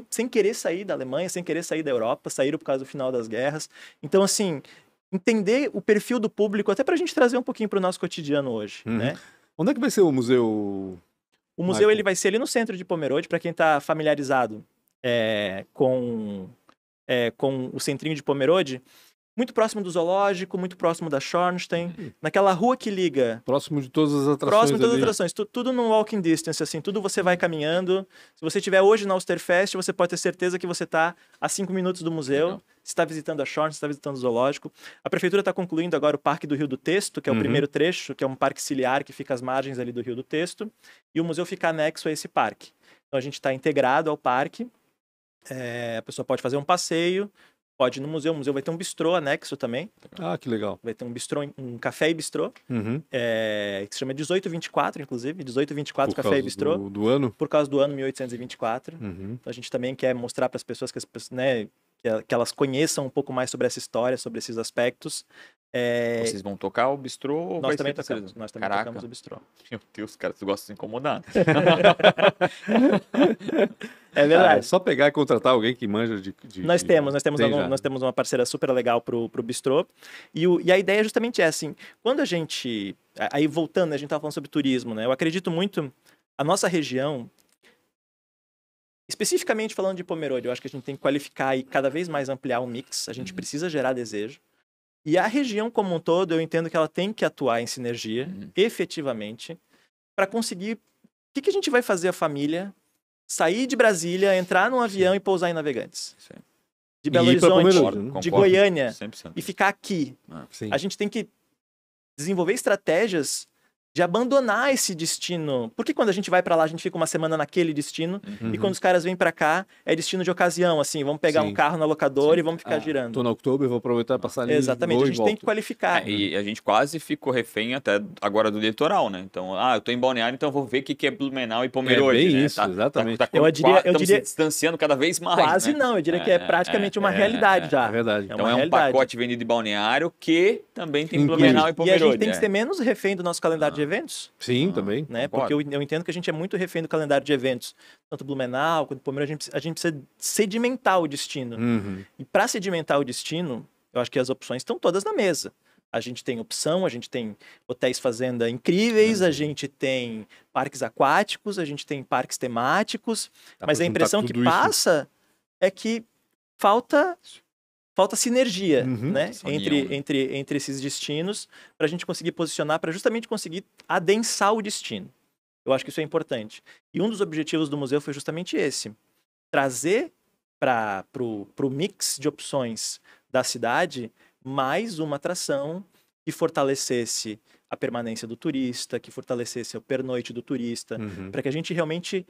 sem querer sair da Alemanha, sem querer sair da Europa, saíram por causa do final das guerras. Então, assim, entender o perfil do público, até para a gente trazer um pouquinho para o nosso cotidiano hoje, Uhum. né? Onde é que vai ser o museu? O museu Michael. ele vai ser ali no centro de Pomerode, para quem está familiarizado com o centrinho de Pomerode, muito próximo do zoológico, muito próximo da Schornstein, naquela rua que liga... Próximo de todas as atrações Próximo de todas as ali. atrações, tudo num walking distance, assim, tudo você vai caminhando. Se você estiver hoje na Austerfest, você pode ter certeza que você está a 5 minutos do museu. Legal. Você está visitando a Schornstein, você está visitando o zoológico. A prefeitura está concluindo agora o Parque do Rio do Texto, que é o Uhum. primeiro trecho, que é um parque ciliar que fica às margens ali do Rio do Texto. E o museu fica anexo a esse parque. Então a gente está integrado ao parque. A pessoa pode fazer um passeio, pode ir no museu. O museu vai ter um bistrô anexo também. Ah, que legal. Vai ter um bistrô, um café e bistrô. Uhum. Que se chama 1824, inclusive, 1824 Por Café e causa Bistrô, do ano. por causa do ano 1824. Uhum. Então, a gente também quer mostrar para as pessoas né, que elas conheçam um pouco mais sobre essa história, sobre esses aspectos. Vocês vão tocar o bistrô ou vai Nós também ser tocamos, nós também Caraca. tocamos o bistrô. Meu Deus, cara, tu gosta de se incomodar. É Ah, é verdade. só pegar e contratar alguém que manja de Nós temos Tem já. nós temos uma parceira super legal pro bistrô. E a ideia é justamente essa, assim, quando a gente... Aí voltando, a gente estava falando sobre turismo, né? Eu acredito muito, a nossa região, especificamente falando de Pomerode, eu acho que a gente tem que qualificar e cada vez mais ampliar o mix, a gente precisa gerar desejo. E a região como um todo, eu entendo que ela tem que atuar em sinergia, efetivamente, para conseguir... O que a gente vai fazer a família sair de Brasília, entrar num avião e pousar em Navegantes? Isso aí. De Belo E ir pra Horizonte, Pomerode, né? de Concordo. Goiânia, 100%. e ficar aqui. Sim. A gente tem que desenvolver estratégias de abandonar esse destino. Porque quando a gente vai para lá, a gente fica uma semana naquele destino, Uhum. e quando os caras vêm para cá, é destino de ocasião, assim, vamos pegar Sim. um carro na locadora e vamos ficar girando. Tô na Oktober, vou aproveitar e passar ali. Exatamente, vou a e gente tem volto. que qualificar. E a gente quase ficou refém até agora do litoral, né? Então, eu tô em Balneário, então eu vou ver o que é Blumenau e Pomerode, É bem né? isso, exatamente. Eu diria- estamos diria- se distanciando cada vez mais, Quase né? não, eu diria que é praticamente uma realidade já. É verdade. É Então uma é um realidade. pacote vendido de Balneário que também tem Inclui. Blumenau e E a Pomerode. gente tem que ser menos refém do nosso calendário de eventos, Sim, também. né? Concordo. Porque eu entendo que a gente é muito refém do calendário de eventos. Tanto Blumenau quanto Pomerode, a gente precisa sedimentar o destino. Uhum. E para sedimentar o destino, eu acho que as opções estão todas na mesa. A gente tem opção, a gente tem hotéis fazenda incríveis, a gente tem parques aquáticos, a gente tem parques temáticos, Dá mas pra a juntar impressão que tudo isso. passa é que falta sinergia, Uhum. né? Essa união, né? Entre esses destinos, para a gente conseguir posicionar, para justamente conseguir adensar o destino. Eu acho que isso é importante. E um dos objetivos do museu foi justamente esse: trazer para o mix de opções da cidade mais uma atração que fortalecesse a permanência do turista, que fortalecesse o pernoite do turista, Uhum. para que a gente realmente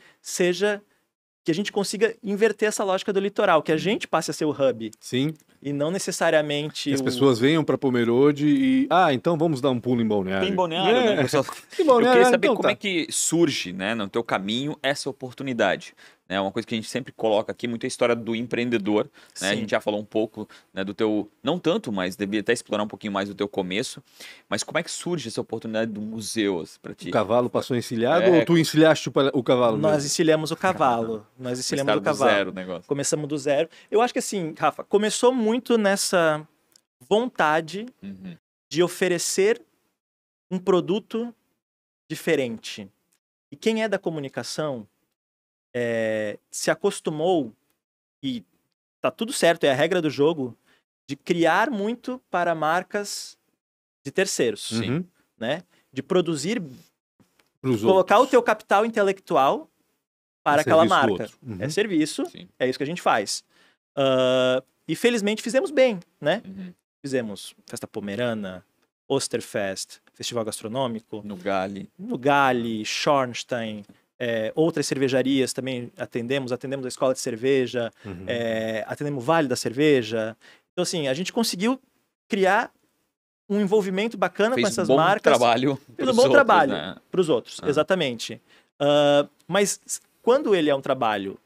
que a gente consiga inverter essa lógica do litoral, que a gente passe a ser o hub Sim. e não necessariamente Que as pessoas venham pra Pomerode e... Ah, então vamos dar um pulo em Balneário. Tem Balneário, É. né? Pessoal? Tem Eu Balneário, queria saber então como tá. é que surge, né, no teu caminho essa oportunidade. né? Uma coisa que a gente sempre coloca aqui, muito a história do empreendedor, né? A Sim. gente já falou um pouco, né, do teu, não tanto, mas devia até explorar um pouquinho mais do teu começo. Mas como é que surge essa oportunidade do museu para ti? O cavalo passou encilhado É, ou tu encilhaste o cavalo Nós mesmo? encilhamos o cavalo. Nós Uma encilhamos história o do cavalo. zero o negócio. Começamos do zero. Eu acho que assim, Rafa, começou muito nessa vontade Uhum. de oferecer um produto diferente. E quem é da comunicação se acostumou, e tá tudo certo, é a regra do jogo, de criar muito para marcas de terceiros, Sim. Uhum. né? De produzir, Pros colocar outros. o teu capital intelectual para A aquela serviço do marca. outro. Uhum. É serviço, Sim. é isso que a gente faz. E felizmente fizemos bem, né? Uhum. Fizemos Festa Pomerana, Osterfest, Festival Gastronômico, No Gali. no Gali, Schornstein, outras cervejarias também atendemos a Escola de Cerveja, Uhum. atendemos o Vale da Cerveja. Então, assim, a gente conseguiu criar um envolvimento bacana com Fez essas bom marcas. trabalho Fez um pros bom outros, trabalho né? para os outros, exatamente. Mas quando ele é um trabalho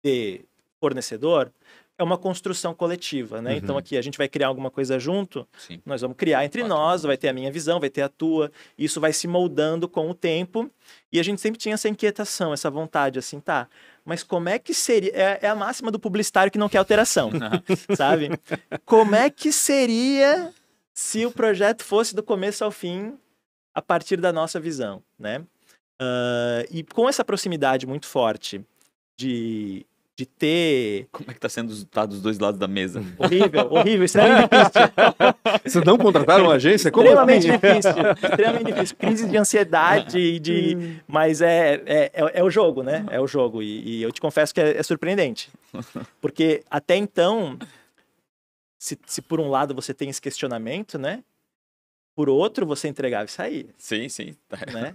de fornecedor, é uma construção coletiva, né? Uhum. Então aqui a gente vai criar alguma coisa junto, Sim. nós vamos criar entre Ótimo. nós, vai ter a minha visão, vai ter a tua, isso vai se moldando com o tempo, e a gente sempre tinha essa inquietação, essa vontade, assim, tá, mas como é que seria, é a máxima do publicitário que não quer alteração, sabe? Como é que seria se o projeto fosse do começo ao fim, a partir da nossa visão, né? E com essa proximidade muito forte de ter... Como é que tá sendo o resultado dos dois lados da mesa? Horrível, extremamente difícil. Vocês não contrataram uma agência? Como Extremamente assim? difícil. Extremamente difícil. Crise de ansiedade, mas é o jogo, né? É o jogo. E eu te confesso que é surpreendente. Porque até então, se por um lado você tem esse questionamento, né? Por outro, você entregava e saía, Sim, sim. né?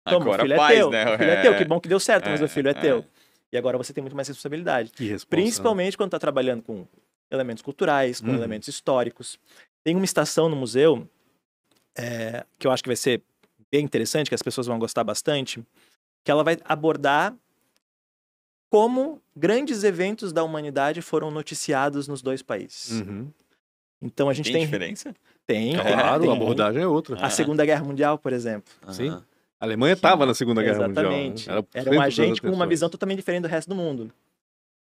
Toma, Agora o filho faz, é teu. né? O filho é teu. Que bom que deu certo, mas É, o filho é é. teu. E agora você tem muito mais responsabilidade. Que responsa, Principalmente quando está trabalhando com elementos culturais, com Uhum. elementos históricos. Tem uma estação no museu que eu acho que vai ser bem interessante, que as pessoas vão gostar bastante, que ela vai abordar como grandes eventos da humanidade foram noticiados nos dois países. Uhum. Então a gente Tem tem... diferença? Tem, Claro, tem. a abordagem é outra. A Segunda Guerra Mundial, por exemplo. Sim. Aham. A Alemanha estava na Segunda Guerra Mundial. Né? Exatamente. Era, o Era centro um das agente com uma atenções. visão totalmente diferente do resto do mundo.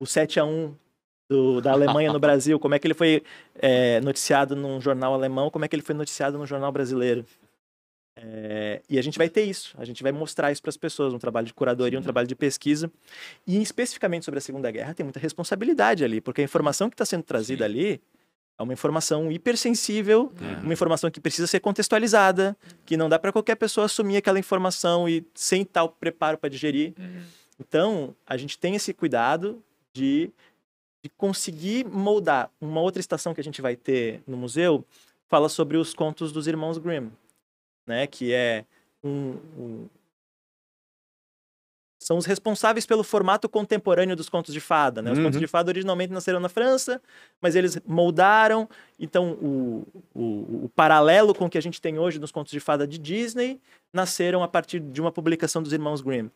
O 7-1 da Alemanha no Brasil, como é que ele foi noticiado num jornal alemão, como é que ele foi noticiado num jornal brasileiro. E a gente vai ter isso, a gente vai mostrar isso para as pessoas, um trabalho de curadoria, um trabalho de pesquisa. E especificamente sobre a Segunda Guerra, tem muita responsabilidade ali, porque a informação que está sendo trazida ali é uma informação hipersensível, uma informação que precisa ser contextualizada, que não dá para qualquer pessoa assumir aquela informação e sem tal preparo para digerir. Então, a gente tem esse cuidado de conseguir moldar. Uma outra estação que a gente vai ter no museu fala sobre os contos dos irmãos Grimm, né? Que é são os responsáveis pelo formato contemporâneo dos contos de fada, né? Os contos de fada originalmente nasceram na França, mas eles moldaram. Então, o paralelo com o que a gente tem hoje nos contos de fada de Disney nasceram a partir de uma publicação dos irmãos Grimm.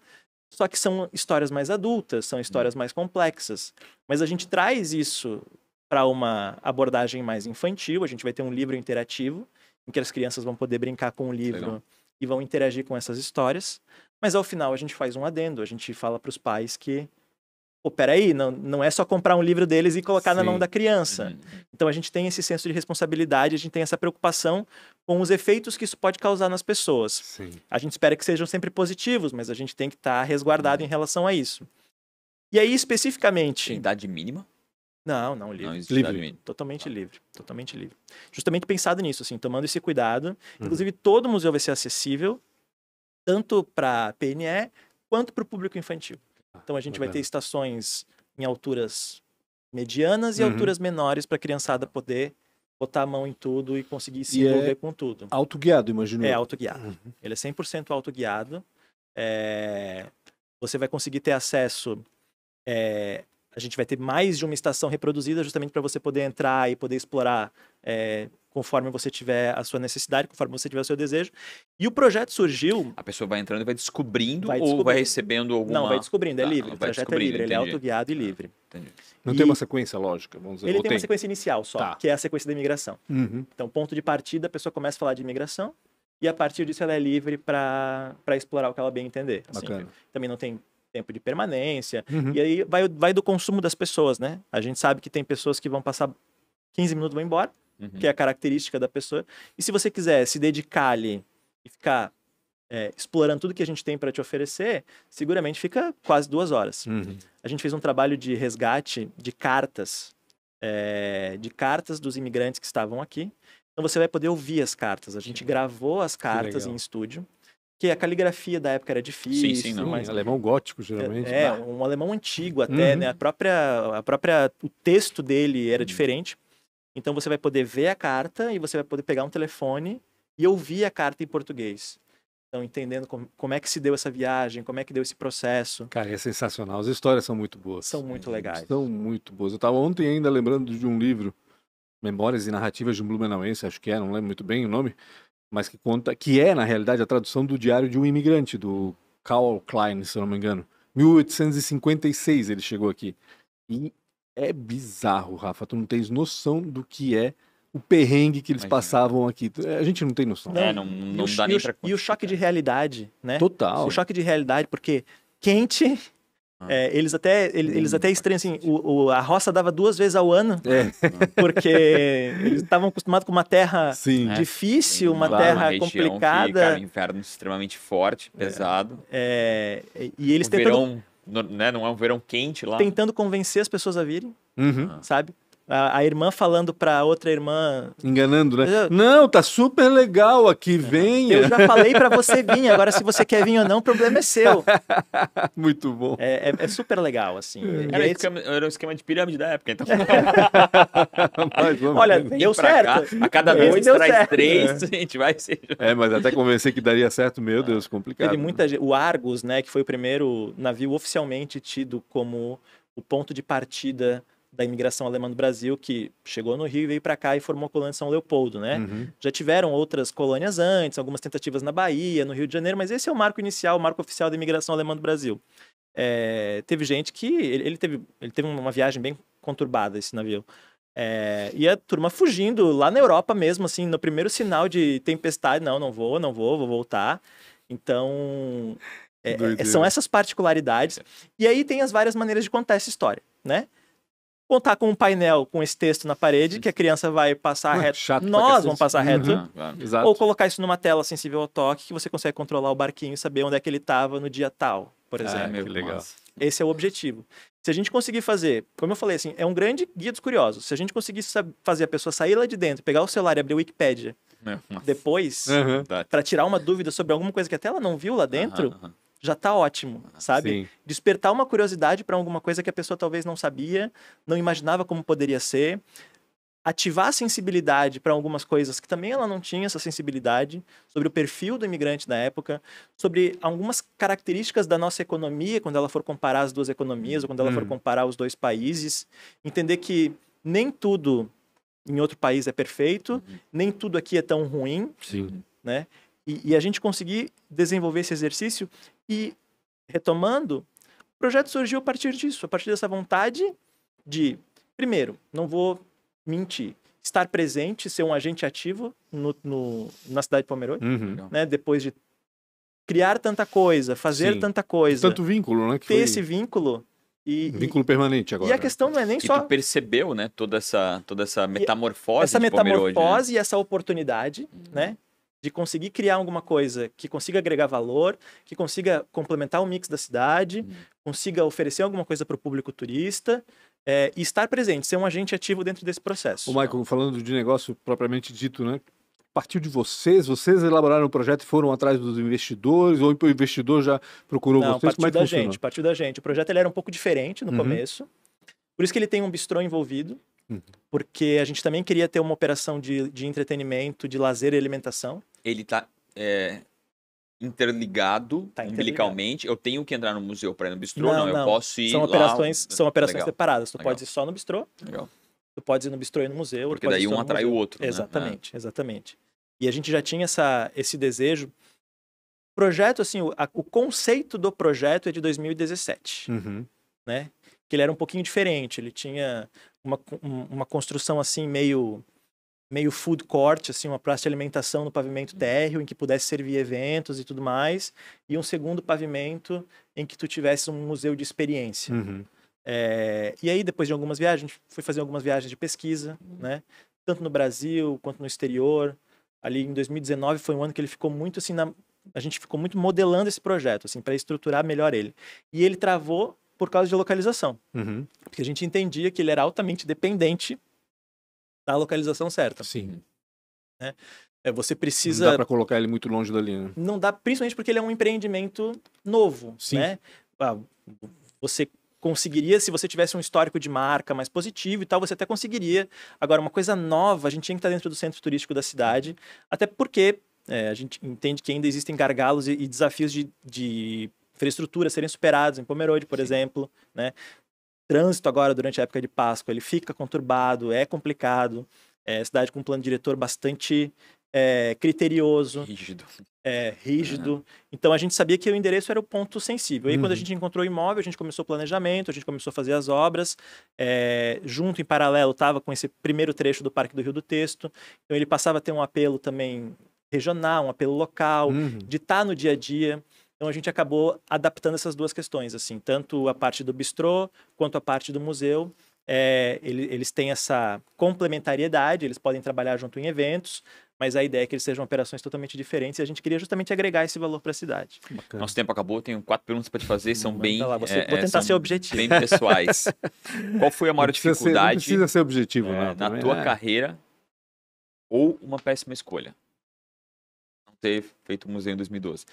Só que são histórias mais adultas, são histórias mais complexas. Mas a gente traz isso para uma abordagem mais infantil. A gente vai ter um livro interativo, em que as crianças vão poder brincar com o livro Legal. e vão interagir com essas histórias. Mas ao final a gente faz um adendo, a gente fala para os pais que, pô, peraí, não é só comprar um livro deles e colocar na Sim. mão da criança. Então a gente tem esse senso de responsabilidade, a gente tem essa preocupação com os efeitos que isso pode causar nas pessoas. Sim. A gente espera que sejam sempre positivos, mas a gente tem que estar resguardado em relação a isso. E aí, especificamente... Tem idade mínima? Não, Não livre. existe Livre. idade mínima. Totalmente livre, totalmente livre. Justamente pensado nisso, assim, tomando esse cuidado. Inclusive, todo museu vai ser acessível, tanto para PNE quanto para o público infantil. Então, a gente vai ter bacana. estações em alturas medianas e alturas menores para a criançada poder botar a mão em tudo e conseguir se E é envolver com tudo. Autoguiado, imagino. É eu. autoguiado. Ele é 100% autoguiado. Você vai conseguir ter acesso... a gente vai ter mais de uma estação reproduzida justamente para você poder entrar e poder explorar conforme você tiver a sua necessidade, conforme você tiver o seu desejo. E o projeto surgiu... A pessoa vai entrando e vai descobrindo, Vai ou vai descobrindo. recebendo alguma... Não, vai descobrindo, é Tá, livre. O vai projeto é descobrindo, livre, ele é entendi. autoguiado e livre. Entendi. Não E tem uma sequência lógica, vamos dizer. Ele ou tem uma sequência inicial só, Tá. que é a sequência da imigração. Uhum. Então, ponto de partida, a pessoa começa a falar de imigração e a partir disso ela é livre para explorar o que ela bem entender. Assim. Bacana. Também não tem tempo de permanência. Uhum. E aí vai do consumo das pessoas, né? A gente sabe que tem pessoas que vão passar 15 minutos e vão embora, Uhum. que é a característica da pessoa. E se você quiser se dedicar ali e ficar explorando tudo que a gente tem para te oferecer, seguramente fica quase 2 horas. Uhum. A gente fez um trabalho de resgate de cartas dos imigrantes que estavam aqui. Então você vai poder ouvir as cartas. A gente gravou as cartas legal. em estúdio, que a caligrafia da época era difícil, Sim, não, mas Sim, alemão gótico, geralmente. um alemão antigo até, Uhum. né? O texto dele era diferente. Então você vai poder ver a carta e você vai poder pegar um telefone e ouvir a carta em português. Então, entendendo como é que se deu essa viagem, como é que deu esse processo. Cara, é sensacional. As histórias são muito boas. São muito legais. São muito boas. Eu estava ontem ainda lembrando de um livro, Memórias e Narrativas de um Blumenauense, acho que é, não lembro muito bem o nome, mas que conta, que é, na realidade, a tradução do Diário de um Imigrante, do Karl Klein, se eu não me engano. 1856 ele chegou aqui. E é bizarro, Rafa, tu não tens noção do que é o perrengue que eles Imagina. passavam aqui. A gente não tem noção. Não dá nem pra E o choque de realidade, né? Total. O choque de realidade, porque quente... eles até estranham assim, a roça dava 2 vezes ao ano, porque eles estavam acostumados com uma terra Sim. difícil, uma Claro, terra região que, complicada. cara, inverno extremamente forte, pesado. E eles O tentando, verão, né, não é um verão quente lá. tentando convencer as pessoas a virem, Uhum. sabe? A irmã falando pra outra irmã, Enganando, né? Eu- Não, tá super legal aqui, venha. eu já falei pra você vir, agora se você quer vir ou não, o problema é seu. Muito bom. É super legal, assim. E Era, aí, era um esquema de pirâmide da época, então. Mais ou olha, menos. Vem deu pra certo. cá, a cada Esse 2 deu traz certo. 3, a gente vai ser. Mas até convencer que daria certo, meu Deus, complicado. Teve muita gente. O Argus, né, que foi o primeiro navio oficialmente tido como o ponto de partida da imigração alemã no Brasil, que chegou no Rio e veio para cá e formou a colônia de São Leopoldo, né? Uhum. Já tiveram outras colônias antes, algumas tentativas na Bahia, no Rio de Janeiro, mas esse é o marco inicial, o marco oficial da imigração alemã do Brasil. Teve gente que... Ele teve uma viagem bem conturbada, esse navio. E a turma fugindo lá na Europa mesmo, assim, no primeiro sinal de tempestade, não vou voltar. Então, são essas particularidades. E aí tem as várias maneiras de contar essa história, né? Contar com um painel com esse texto na parede, que a criança vai passar reto. Chato pra Nós cacete. vamos passar reto. Uhum. Exato. Ou colocar isso numa tela sensível ao toque, que você consegue controlar o barquinho e saber onde é que ele estava no dia tal, por exemplo. que legal. Massa. Esse é o objetivo. Se a gente conseguir fazer, como eu falei, assim, é um grande guia dos curiosos. Se a gente conseguir fazer a pessoa sair lá de dentro, pegar o celular e abrir o Wikipédia depois, Uhum. para tirar uma dúvida sobre alguma coisa que até ela não viu lá dentro, já tá ótimo, sabe? Sim. Despertar uma curiosidade para alguma coisa que a pessoa talvez não sabia, não imaginava como poderia ser. Ativar a sensibilidade para algumas coisas que também ela não tinha essa sensibilidade, sobre o perfil do imigrante da época, sobre algumas características da nossa economia, quando ela for comparar as duas economias, ou quando ela for comparar os dois países. Entender que nem tudo em outro país é perfeito, nem tudo aqui é tão ruim, Sim. né? E a gente conseguir desenvolver esse exercício e, retomando, o projeto surgiu a partir disso, a partir dessa vontade de, primeiro, não vou mentir, estar presente, ser um agente ativo na cidade de Pomerode, Uhum. né? Depois de criar tanta coisa, fazer Sim. tanta coisa, Tanto vínculo, né? Que ter foi esse vínculo um vínculo permanente agora. e a questão não é nem E só tu percebeu, né, toda essa metamorfose essa de Pomerode, metamorfose e essa oportunidade, né? De conseguir criar alguma coisa que consiga agregar valor, que consiga complementar o mix da cidade, consiga oferecer alguma coisa para o público turista e estar presente, ser um agente ativo dentro desse processo. O Michael, falando de negócio propriamente dito, né? Partiu de vocês elaboraram o projeto e foram atrás dos investidores, ou o investidor já procurou Não, vocês? Como é que funcionou? partiu da gente. O projeto ele era um pouco diferente no começo, por isso que ele tem um bistrô envolvido, porque a gente também queria ter uma operação de entretenimento, de lazer e alimentação. Ele tá interligado Tá umbilicalmente. Eu tenho que entrar no museu para ir no bistrô? Não, eu posso ir São lá. operações Legal. separadas. Tu Legal. pode ir só no bistrô. Legal. tu podes ir no bistrô e no museu. Porque tu pode daí ir um só no atrai o museu. outro, né? Exatamente, exatamente. E a gente já tinha esse desejo. Projeto, assim, o conceito do projeto é de 2017, Uhum. né? Que ele era um pouquinho diferente. Ele tinha uma construção, assim, meio food court, assim, uma praça de alimentação no pavimento térreo, em que pudesse servir eventos e tudo mais, e um segundo pavimento em que tu tivesse um museu de experiência. Uhum. E aí, depois de algumas viagens, a gente foi fazer algumas viagens de pesquisa, né? Tanto no Brasil quanto no exterior. Ali em 2019 foi um ano que ele ficou muito assim, a gente ficou muito modelando esse projeto, assim, para estruturar melhor ele. E ele travou por causa de localização, Uhum. porque a gente entendia que ele era altamente dependente da localização certa. Sim. Você Não precisa... dá pra colocar ele muito longe dali, né? Não dá, principalmente porque ele é um empreendimento novo, Sim. né? Você conseguiria, se você tivesse um histórico de marca mais positivo e tal, você até conseguiria. Agora, uma coisa nova, a gente tinha que estar dentro do centro turístico da cidade, até porque a gente entende que ainda existem gargalos e desafios de infraestrutura a serem superados, em Pomerode, por exemplo, né? Trânsito agora, durante a época de Páscoa, ele fica conturbado, é complicado, cidade com um plano diretor bastante criterioso, rígido. Então a gente sabia que o endereço era o ponto sensível. E aí, quando a gente encontrou o imóvel, a gente começou o planejamento, a gente começou a fazer as obras. Junto, em paralelo, estava com esse primeiro trecho do Parque do Rio do Texto. Então ele passava a ter um apelo também regional, um apelo local, de estar no dia a dia. Então a gente acabou adaptando essas duas questões, assim, tanto a parte do bistrô quanto a parte do museu. Eles têm essa complementariedade, eles podem trabalhar junto em eventos, mas a ideia é que eles sejam operações totalmente diferentes e a gente queria justamente agregar esse valor para a cidade. Bacana. Nosso tempo acabou, tenho 4 perguntas para te fazer, são bem... Lá, vou tentar ser objetivo. Bem pessoais. Qual foi a maior dificuldade Não precisa ser objetivo, né? na tua carreira ou uma péssima escolha? Não ter feito o museu em 2012.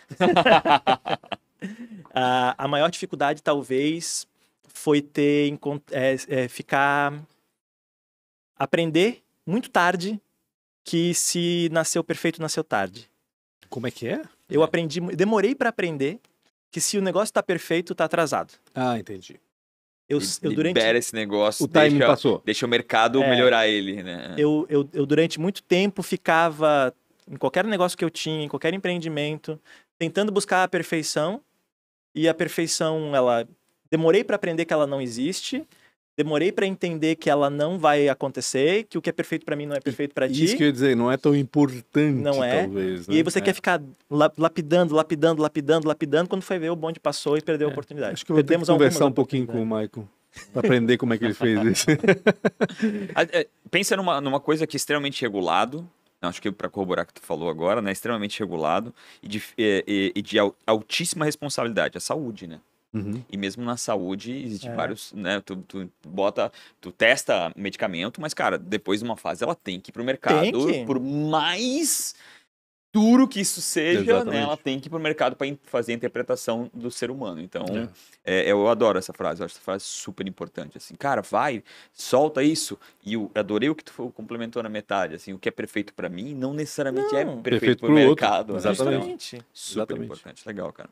A maior dificuldade, talvez, foi aprender muito tarde que se nasceu perfeito, nasceu tarde. Como é que é? Eu demorei para aprender que se o negócio tá perfeito, tá atrasado. Ah, entendi. Libera esse negócio, o timing passou. Deixa o mercado melhorar ele, né? Eu, durante muito tempo, ficava em qualquer negócio que eu tinha, em qualquer empreendimento, tentando buscar a perfeição. E a perfeição, demorei para aprender que ela não existe. Demorei para entender que ela não vai acontecer, que o que é perfeito para mim não é perfeito para ti. Isso que eu ia dizer, não é tão importante, não é. talvez. Né? E aí você quer ficar lapidando, quando foi ver, o bonde passou e perdeu a oportunidade. Acho que eu vou ter que conversar um pouquinho com o Michael para aprender como é que ele fez isso. Pensa numa coisa que é extremamente regulado, acho que para corroborar o que tu falou agora, né? Extremamente regulado e de altíssima responsabilidade, a saúde, né? E mesmo na saúde, existem vários, né? Tu testa medicamento, mas, cara, depois de uma fase ela tem que ir pro mercado. Por mais duro que isso seja, né? Ela tem que ir pro mercado para fazer a interpretação do ser humano. Então, eu adoro essa frase, eu acho essa frase super importante. Assim, cara, vai, solta isso. E eu adorei o que tu complementou na metade. Assim, o que é perfeito para mim não necessariamente é perfeito pro mercado. Outro. Exatamente. Então, super importante. Legal, cara.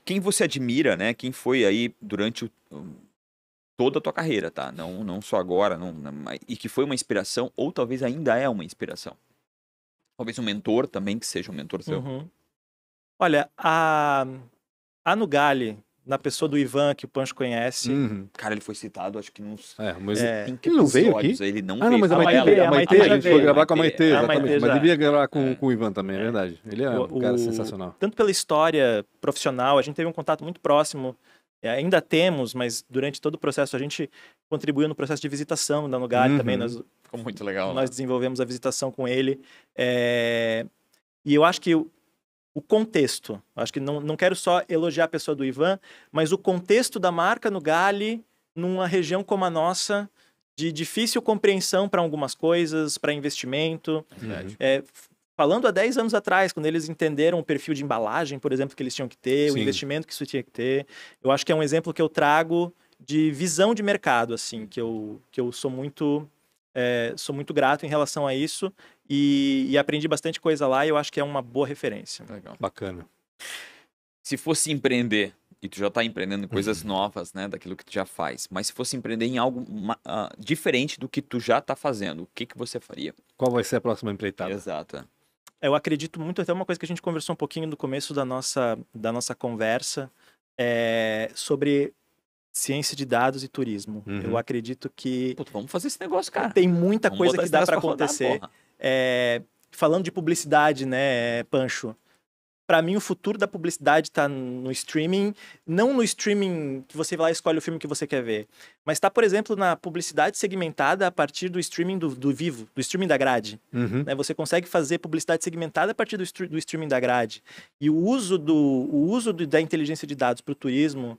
Quem você admira, né? Quem foi aí durante toda a tua carreira, tá? Não só agora, e que foi uma inspiração, ou talvez ainda é uma inspiração. Talvez um mentor também, que seja um mentor seu. Olha, a Nugali, na pessoa do Ivan, que o Pancho conhece. Cara, ele foi citado, acho que nos... mas ele não veio aqui? Ele não veio. Não, mas a Maitê, a gente foi gravar com a Maitê, exatamente. Mas devia gravar com o Ivan também, é verdade. Ele é um cara sensacional. Tanto pela história profissional, a gente teve um contato muito próximo, ainda temos, mas durante todo o processo a gente contribuiu no processo de visitação da Nugali também. Ficou muito legal. Nós desenvolvemos a visitação com ele. E eu acho que o contexto, acho que não quero só elogiar a pessoa do Ivan, mas o contexto da marca Nugali numa região como a nossa, de difícil compreensão para algumas coisas, para investimento. Falando há 10 anos atrás, quando eles entenderam o perfil de embalagem, por exemplo, que eles tinham que ter, o investimento que isso tinha que ter, eu acho que é um exemplo que eu trago de visão de mercado, assim, que eu sou muito grato em relação a isso e aprendi bastante coisa lá e eu acho que é uma boa referência. Legal. Bacana. Se fosse empreender e tu já tá empreendendo em coisas novas, né, daquilo que tu já faz, mas se fosse empreender em algo diferente do que tu já tá fazendo, o que que você faria? Qual vai ser a próxima empreitada? Exato. Eu acredito muito, até uma coisa que a gente conversou um pouquinho no começo da nossa conversa, sobre ciência de dados e turismo. Uhum. Eu acredito que Pô, vamos fazer esse negócio, cara. tem muita Vamos coisa botar que esse dá negócio para pra rodar, acontecer. porra. Falando de publicidade, né, Pancho? Para mim, o futuro da publicidade está no streaming, não no streaming que você vai lá e escolhe o filme que você quer ver, mas está, por exemplo, na publicidade segmentada a partir do streaming do vivo, do streaming da grade. Uhum. Né? Você consegue fazer publicidade segmentada a partir do streaming da grade. E o uso da inteligência de dados para o turismo,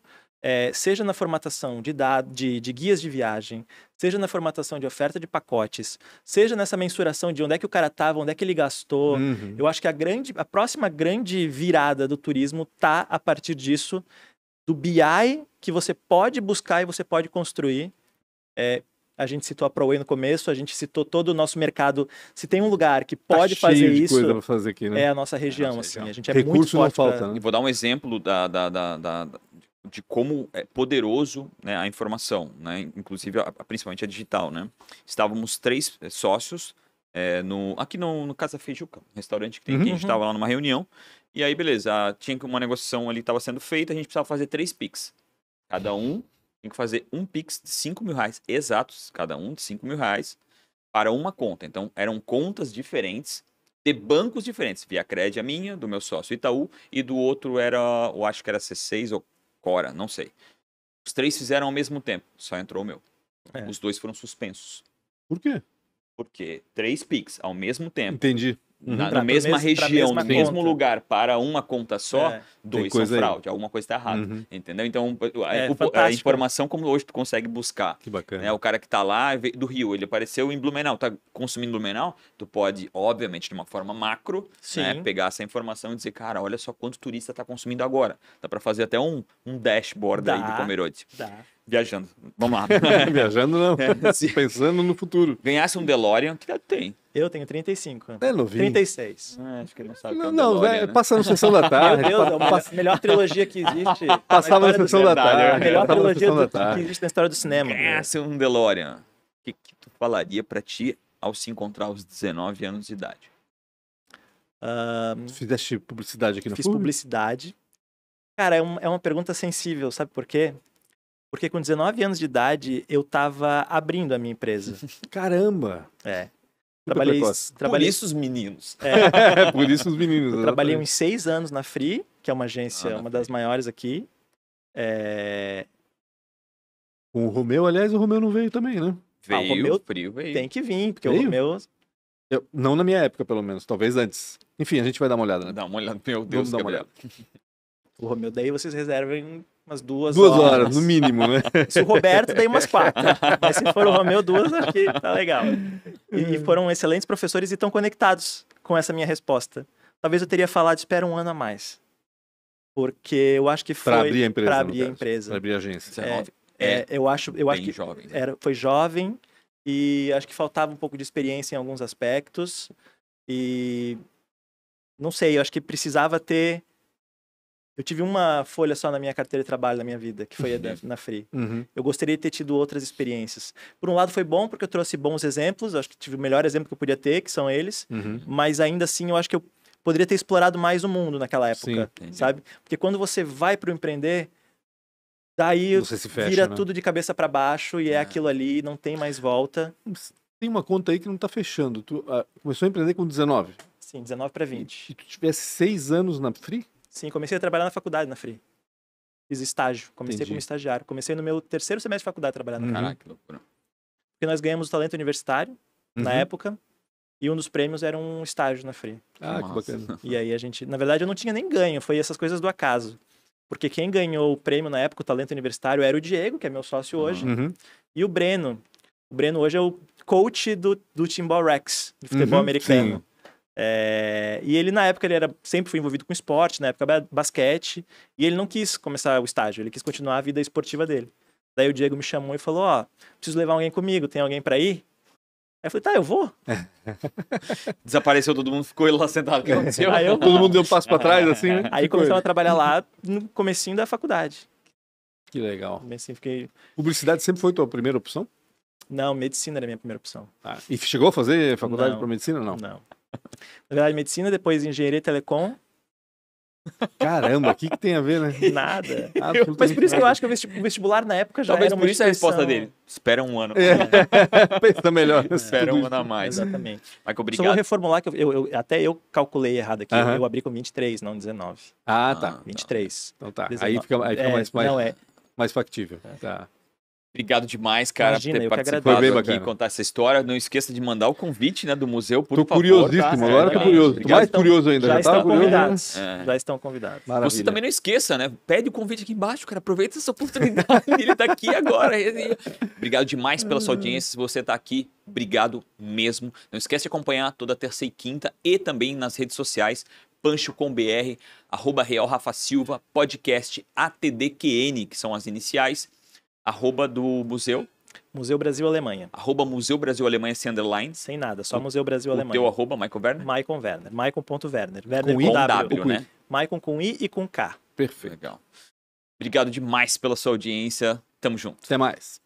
seja na formatação de guias de viagem, seja na formatação de oferta de pacotes, seja nessa mensuração de onde é que o cara estava, onde é que ele gastou. Uhum. Eu acho que a próxima grande virada do turismo tá a partir disso, do BI que você pode buscar e você pode construir. A gente citou a ProWay no começo, a gente citou todo o nosso mercado. Se tem um lugar que pode Tá fazer cheio de isso, coisa pra fazer aqui, né? é a nossa região. nossa região. Assim. A gente é muito Recurso não forte falta, pra- né? E vou dar um exemplo de como é poderoso, né, a informação, né? Inclusive, principalmente a digital, né? Estávamos 3 sócios aqui no Casa Feijuca, um restaurante que tem aqui. A gente estava lá numa reunião e aí, beleza, tinha uma negociação ali que estava sendo feita, a gente precisava fazer 3 Pix. Cada um tinha que fazer um Pix de R$5.000, exatos, cada um de R$5.000 para uma conta. Então, eram contas diferentes, de bancos diferentes. ViaCred a minha, do meu sócio Itaú, e do outro eu acho que era C6 ou Cora, não sei. Os 3 fizeram ao mesmo tempo, só entrou o meu. Os 2 foram suspensos. Por quê? Porque 3 Pix ao mesmo tempo, Entendi. na Pra mesma mesma região, no mesmo conta. lugar, para uma conta só, É. 2 coisa são aí. fraude. Alguma coisa está errada. Uhum. Entendeu? Então, a fantástico. informação como hoje tu consegue buscar. Que bacana. Né? O cara que tá lá do Rio, ele apareceu em Blumenau, tá consumindo Blumenau, tu pode, obviamente, de uma forma macro, né, Sim. pegar essa informação e dizer, cara, olha só quanto turista tá consumindo agora. Dá para fazer até um dashboard aí do Dá. Pomerode. Dá. Viajando. Vamos lá. Viajando não. Se Pensando no futuro. ganhasse um DeLorean, que idade tem? Eu tenho 35. É novinho. 36. Acho que ele não sabe o que é Não, um não, DeLorean, é, né? passando sessão da Meu tarde. Deus, é a melhor trilogia que existe. Passava na história do sessão da cinema. tarde. A melhor Passava na trilogia sessão da que tarde. existe na história do cinema. Ganhasse um DeLorean. O que tu falaria pra ti ao se encontrar aos 19 anos de idade? Fizeste publicidade aqui no Fiz FURB? publicidade. Cara, é uma pergunta sensível, sabe por quê? Porque com 19 anos de idade, eu tava abrindo a minha empresa. Caramba! Trabalhei, precoce. Por trabalhei, isso os meninos. É, por isso os meninos. eu trabalhei exatamente. uns 6 anos na Free, que é uma agência, na uma das Free. maiores aqui. Com o Romeu, aliás, o Romeu não veio também, né? Veio, Romeu frio, veio. Tem que vir, porque Veio? o meu... Não na minha época, pelo menos. Talvez antes. Enfim, a gente vai dar uma olhada, né? Dá uma olhada. Meu Deus, Vamos dar uma Gabriel. O Romeu, daí vocês reservem umas 2 2 horas, no mínimo, né? Se o Roberto, daí umas 4. Mas se for o Romeu, 2, acho que tá legal. E foram excelentes professores e estão conectados com essa minha resposta. Talvez eu teria falado, espera um ano a mais. Porque eu acho que foi... Pra abrir a empresa. Pra no abrir a caso. empresa. Pra abrir a agência. 19. Eu acho bem que jovem. Né? foi jovem e acho que faltava um pouco de experiência em alguns aspectos. E não sei, eu acho que precisava ter... Eu tive uma folha só na minha carteira de trabalho na minha vida, que foi na Free. Uhum. Eu gostaria de ter tido outras experiências. Por um lado foi bom, porque eu trouxe bons exemplos, eu acho que tive o melhor exemplo que eu podia ter, que são eles, Uhum. mas ainda assim eu acho que eu poderia ter explorado mais o mundo naquela época, Sim, entendi. sabe? Porque quando você vai para o empreender, daí Você se fecha, vira né? tudo de cabeça para baixo e é aquilo ali, não tem mais volta. Tem uma conta aí que não tá fechando. Tu começou a empreender com 19. Sim, 19 para 20. Se tu tivesse 6 anos na Free, Sim, comecei a trabalhar na faculdade na Free. Fiz estágio, comecei Entendi. como estagiário. Comecei no meu 3º semestre de faculdade a trabalhar na Free. Caraca, que loucura. Porque nós ganhamos o talento universitário na Uhum. época e um dos prêmios era um estágio na Free. Ah, que Massa. bacana. E aí a gente, na verdade, eu não tinha nem ganho, foi essas coisas do acaso. Porque quem ganhou o prêmio na época, o talento universitário, era o Diego, que é meu sócio hoje, Uhum. e o Breno. O Breno hoje é o coach do Timbal Rex, de futebol Uhum, americano. sim. E ele, na época, sempre foi envolvido com esporte, na época basquete, e ele não quis começar o estágio, ele quis continuar a vida esportiva dele. Daí o Diego me chamou e falou, preciso levar alguém comigo, tem alguém para ir? Aí eu falei, tá, eu vou. Desapareceu todo mundo, ficou ele lá sentado. O que aconteceu? Aí eu- Todo mundo deu um passo pra trás, assim, né? Aí Ficou começamos a ele. trabalhar lá no comecinho da faculdade. Que legal. Comecinho, fiquei... Publicidade sempre foi tua primeira opção? Não, medicina era a minha primeira opção. Ah, e chegou a fazer faculdade Não. para medicina? Não. Não. Na verdade, medicina, depois engenharia e telecom, Caramba, o que tem a ver, né? nada. Absolutamente Mas por isso que eu nada. acho que o vestibular na época já Talvez era uma por isso a resposta instituição- dele. Espera um ano. Pensa melhor. Espera Tudo um ano a mais. Exatamente. Michael, Só vou obrigado. reformular, que até eu calculei errado aqui. Aham. Eu abri com 23, não 19. Ah, tá. Ah. 23. Então tá. 19. Aí fica mais, Não, é. mais factível. Tá. Obrigado demais, cara, Imagina, por ter eu que participado agradeço. Foi bem aqui e bacana. contar essa história. Não esqueça de mandar o convite, né, do museu, por Tô favor. curiosíssimo, tá? agora tô Exatamente. curioso. Tô Obrigado. mais curioso ainda. Já Já tava estão curioso. convidados. É. Já estão convidados. Maravilha. Você também não esqueça, né? Pede o convite aqui embaixo, cara. Aproveita essa oportunidade. Ele tá aqui agora. Obrigado demais pela sua audiência. Se você tá aqui, obrigado mesmo. Não esquece de acompanhar toda terça e quinta e também nas redes sociais. Pancho com BR, @Real Rafa Silva, podcast ATDQN, que são as iniciais, @ do museu, Museu Brasil Alemanha. @ Museu Brasil Alemanha sem underlines. Sem nada, só Museu Brasil O Alemanha. teu @ Michael Werner. Maicon Werner. Maicon.Werner. Werner Com com I? W. W, né? Maicon com I e com K. Perfeito. Legal. Obrigado demais pela sua audiência. Tamo junto. Até mais.